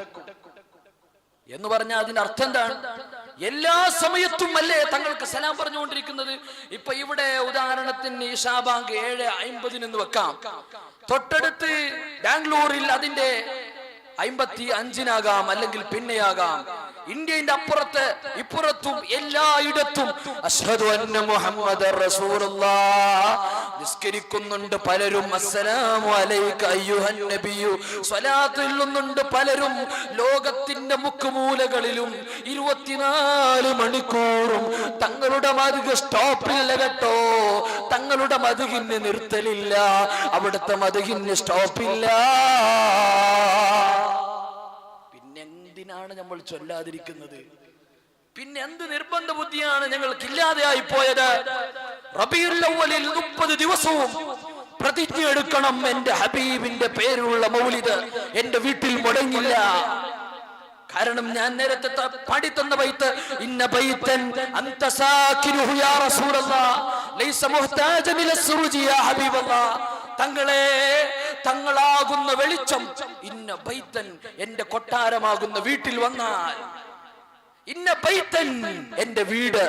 എന്ന് പറഞ്ഞാൽ അതിന്റെ അർത്ഥം എന്താണ്? എല്ലാ സമയത്തും അല്ലേ തങ്ങൾക്ക് സലാം പറഞ്ഞുകൊണ്ടിരിക്കുന്നത്? ഇപ്പൊ ഇവിടെ ഉദാഹരണത്തിന് ഇശാ ബാങ്ക് 7:50 എന്ന് വെക്കാം. തൊട്ടടുത്ത് ബാംഗ്ലൂരിൽ അതിന്റെ 55-നാകാം, അല്ലെങ്കിൽ പിന്നെയാകാം. ഇന്ത്യയുടെ അപ്പുറത്ത് ഇപ്പുറത്തും എല്ലായിടത്തും അശ്ഹദു അന്ന മുഹമ്മദർ റസൂലുള്ളാഹ് നിസ്കരിക്കുന്നുണ്ട് പലരും. അസ്സലാമു അലൈക അയ്യുഹൻ നബിയു സ്വലാത്ത് ചൊല്ലുന്നുണ്ട് പലരും. ലോകത്തിന്റെ മുക്കുമൂലകളിലും 24 മണിക്കൂറും തങ്ങളുടെ മദ്ഹ് സ്റ്റോപ്പില്ല കേട്ടോ. തങ്ങളുടെ മദ്ഹിന് നിർത്തലില്ല, അവിടുത്തെ മദ്ഹിന് സ്റ്റോപ്പില്ല. എന്തിനാണ് നമ്മൾ ചൊല്ലാതിരിക്കുന്നത്? പിന്നെ എന്ത് നിർബന്ധ ബുദ്ധിയാണ് ഞങ്ങൾക്കില്ലാതെയായി പോയത്? റബീഉൽ അവ്വലിൽ 30 ദിവസവും പ്രതിജ്ഞ എടുക്കണം, എന്റെ ഹബീബിന്റെ പേരുള്ള മൗലിദ് എന്റെ വീട്ടിൽ മുടങ്ങില്ല. കാരണം ഞാൻ നേരത്തെ പാടിത്തന്ന ബൈത്ത്, ഇന്ന ബൈതൻ അൻത സാകിനുഹു യാ റസൂലല്ലാഹ് ലൈസ മുഹ്താജൻ ഇല സുറുജി യാ ഹബീബല്ലാഹ്. തങ്ങളെ, തങ്ങളാകുന്ന വെളിച്ചം, ഇന്ന ബൈതൻ എന്റെ കൊട്ടാരമാകുന്ന വീട്ടിൽ വന്നാൽ, ഇന്ന ബൈതൻ എന്റെ വീട്,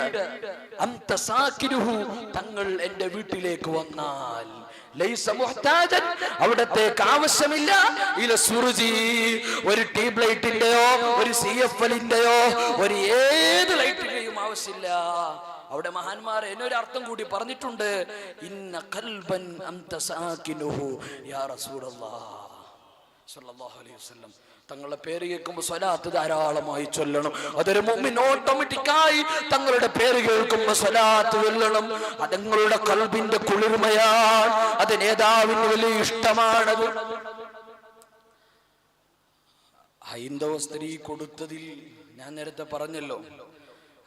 അൻത സാകിനുഹു തങ്ങൾ എന്റെ വീട്ടിലേക്ക് വന്നാൽ, ലൈസ മുഹ്താജൻ അവിടത്തേക്ക് ആവശ്യമില്ല, ഇല സുറുജി ഒരു ട്യൂബ് ലൈറ്റിന്റെയോ ഒരു CFL-ന്റെയോ ഒരു ഏത് ലൈറ്റിന്റെയും ആവശ്യമില്ല. അവിടെ മഹാന്മാർ എന്നൊരു അർത്ഥം കൂടി പറഞ്ഞിട്ടുണ്ട്, ഇന്ന ഖൽബൻ അൻത സാകിനുഹു യാ റസൂലല്ലാഹ് സ്വല്ലല്ലാഹു അലൈഹി വസല്ലം. തങ്ങളുടെ പേര് കേൾക്കുമ്പോൾ സ്വലാത്ത് ധാരാളമായി ചൊല്ലണം. അതൊരു മുഅ്മിൻ ഓട്ടോമാറ്റിക്കായി തങ്ങളുടെ പേര് കേൾക്കുമ്പോൾ സ്വലാത്ത് ചൊല്ലണം. അത് നിങ്ങളുടെ ഖൽബിന്റെ കുളിർമയാണ്, അത് നേതാവിന് വലിയ ഇഷ്ടമാണത്. ഹൈന്ദവ സ്ത്രീ കൊടുത്തതിൽ ഞാൻ നേരത്തെ പറഞ്ഞല്ലോ.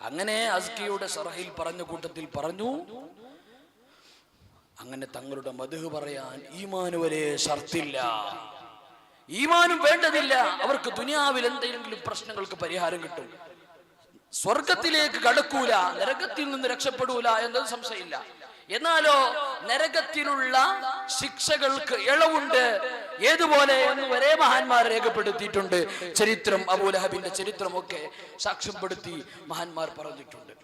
അങ്ങനെ അസ്കിയുടെ ശറഹിൽ പറഞ്ഞ കൂട്ടത്തിൽ പറഞ്ഞു, അങ്ങനെ തങ്ങളുടെ മദ്ഹ് പറയാൻ ഈമാൻ വരെ ഷർത്തില്ല, ഈമാനും വേണ്ടതില്ല. അവർക്ക് ദുനിയാവിൽ എന്തെങ്കിലും പ്രശ്നങ്ങൾക്ക് പരിഹാരം കിട്ടും, സ്വർഗത്തിലേക്ക് കടക്കൂല, നരകത്തിൽ നിന്ന് രക്ഷപ്പെടൂല എന്നത് സംശയമില്ല. എന്നാലോ നരകത്തിലുള്ള ശിക്ഷകൾക്ക് ഇളവുണ്ട്. ഏതുപോലെ എന്ന് വരെ മഹാന്മാർ രേഖപ്പെടുത്തിയിട്ടുണ്ട്. ചരിത്രം, അബൂലഹബിന്റെ ചരിത്രമൊക്കെ സാക്ഷ്യപ്പെടുത്തി മഹാന്മാർ പറഞ്ഞിട്ടുണ്ട്.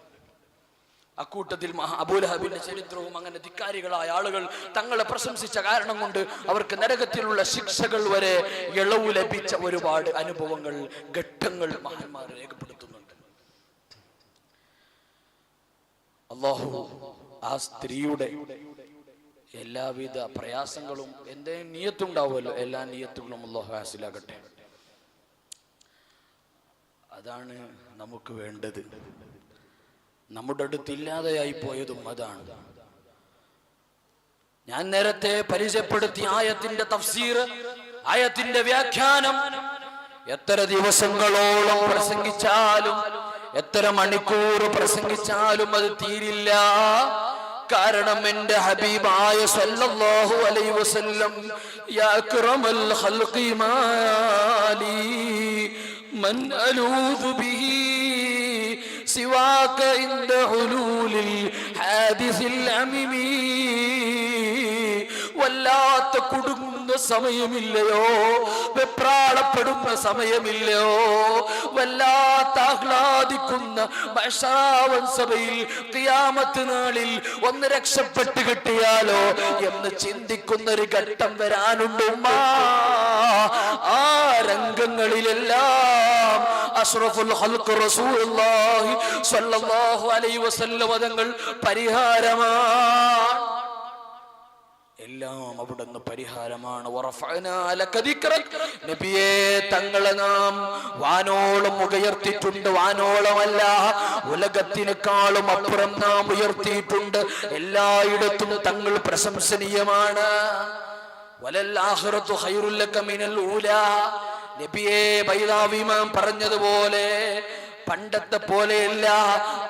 അക്കൂട്ടത്തിൽ അബൂലഹബിന്റെ ചരിത്രവും അങ്ങനെ ധിക്കാരികളായ ആളുകൾ തങ്ങളെ പ്രശംസിച്ച കാരണം കൊണ്ട് അവർക്ക് നരകത്തിലുള്ള ശിക്ഷകൾ വരെ ഇളവ് ലഭിച്ച ഒരുപാട് അനുഭവങ്ങൾ, ഘട്ടങ്ങൾ മഹാന്മാർ രേഖപ്പെടുത്തുന്നുണ്ട്. അല്ലാഹു ആ സ്ത്രീയുടെ എല്ലാവിധ പ്രയാസങ്ങളും എന്തെങ്കിലും നിയത്തുണ്ടാവുമല്ലോ, എല്ലാ നിയത്തുകളും അല്ലാഹു ഹാസിലാകട്ടെ. അതാണ് നമുക്ക് വേണ്ടത്. നമ്മുടെ അടുത്ത് ഇല്ലാതെയായി പോയതും അതാണ്. ഞാൻ നേരത്തെ പരിചയപ്പെടുത്തിയ ആയത്തിന്റെ തഫ്സീർ, ആയത്തിന്റെ വ്യാഖ്യാനം എത്ര ദിവസങ്ങളോളം പ്രസംഗിച്ചാലും എത്ര മണിക്കൂർ പ്രസംഗിച്ചാലും അത് തീരില്ല. കാരണം എന്റെ ഹബീബായ സല്ലല്ലാഹു അലൈഹി വസല്ലം യാ അക്റമൽ ഖൽഖി മാലി മൻ അലൂദു ബിഹി സിവാക ഇൻദ ഹുലൂലിൽ ഹാദിസിൽ അമിമി. വല്ലാത്ത കുടുങ്ങുന്ന സമയമില്ലയോ, വെപ്രാളപ്പെടുന്ന സമയമില്ലയോ, വല്ലാത്ത ആഹ്ലാദിക്കുന്ന മഹ്ശറാവൻ സഭയിൽ ഖിയാമത്ത് നാളിൽ ഒന്ന് രക്ഷപ്പെട്ട് കിട്ടിയാലോ എന്ന് ചിന്തിക്കുന്ന ഒരു ഘട്ടം വരാനുണ്ട്. ആ രംഗങ്ങളിലെല്ലാം അഷ്റഫുൽ ഖൽഖ് റസൂലുള്ളാഹി സ്വല്ലല്ലാഹു അലൈഹി വസല്ലം തങ്ങൾ പരിഹാരമാണ്. എല്ലാം അവിടുന്ന് പരിഹാരമാണ്. നബിയെ തങ്ങളെ നാം വാനോളം ഉയർത്തിയിട്ടുണ്ട്. വാനോളമല്ല, ഉലകത്തിനേക്കാളും അപ്പുറം നാം ഉയർത്തിയിട്ടുണ്ട്. എല്ലായിടത്തും തങ്ങൾ പ്രശംസനീയമാണ്. വലൽ-ആഖിറതു ഖൈറുൽ ലക മിനൽ ഊലാ. നബിയെ ബൈദാവി ഇമാം പറഞ്ഞതുപോലെ പണ്ടത്തെ പോലെയല്ല.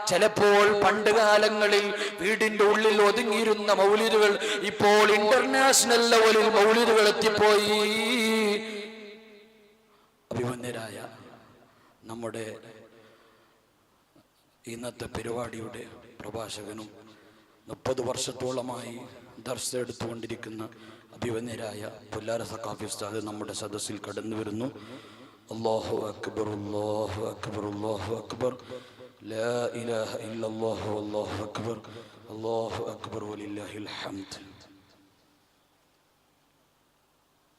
ചിലപ്പോൾ പണ്ട് കാലങ്ങളിൽ വീടിന്റെ ഉള്ളിൽ ഒതുങ്ങിയിരുന്ന മൗലിദുകൾ ഇപ്പോൾ ഇന്റർനാഷണൽ ലെവലിൽ മൗലിദുകൾ എത്തിപ്പോയി. അഭിമന്യരായ നമ്മുടെ ഇന്നത്തെ പരിപാടിയുടെ പ്രഭാഷകനും 30 വർഷത്തോളമായി ദർസ് എടുത്തുകൊണ്ടിരിക്കുന്ന അഭിമന്യരായ പുല്ലാര സഖാഫി ഉസ്താദ് നമ്മുടെ സദസ്സിൽ കടന്നു വരുന്നു. അല്ലാഹു അക്ബർ, അല്ലാഹു അക്ബർ, അല്ലാഹു അക്ബർ, ലാ ഇലാഹ ഇല്ലല്ലാഹു വല്ലാഹു അക്ബർ, അല്ലാഹു അക്ബർ വലില്ലാഹിൽ ഹംദ്.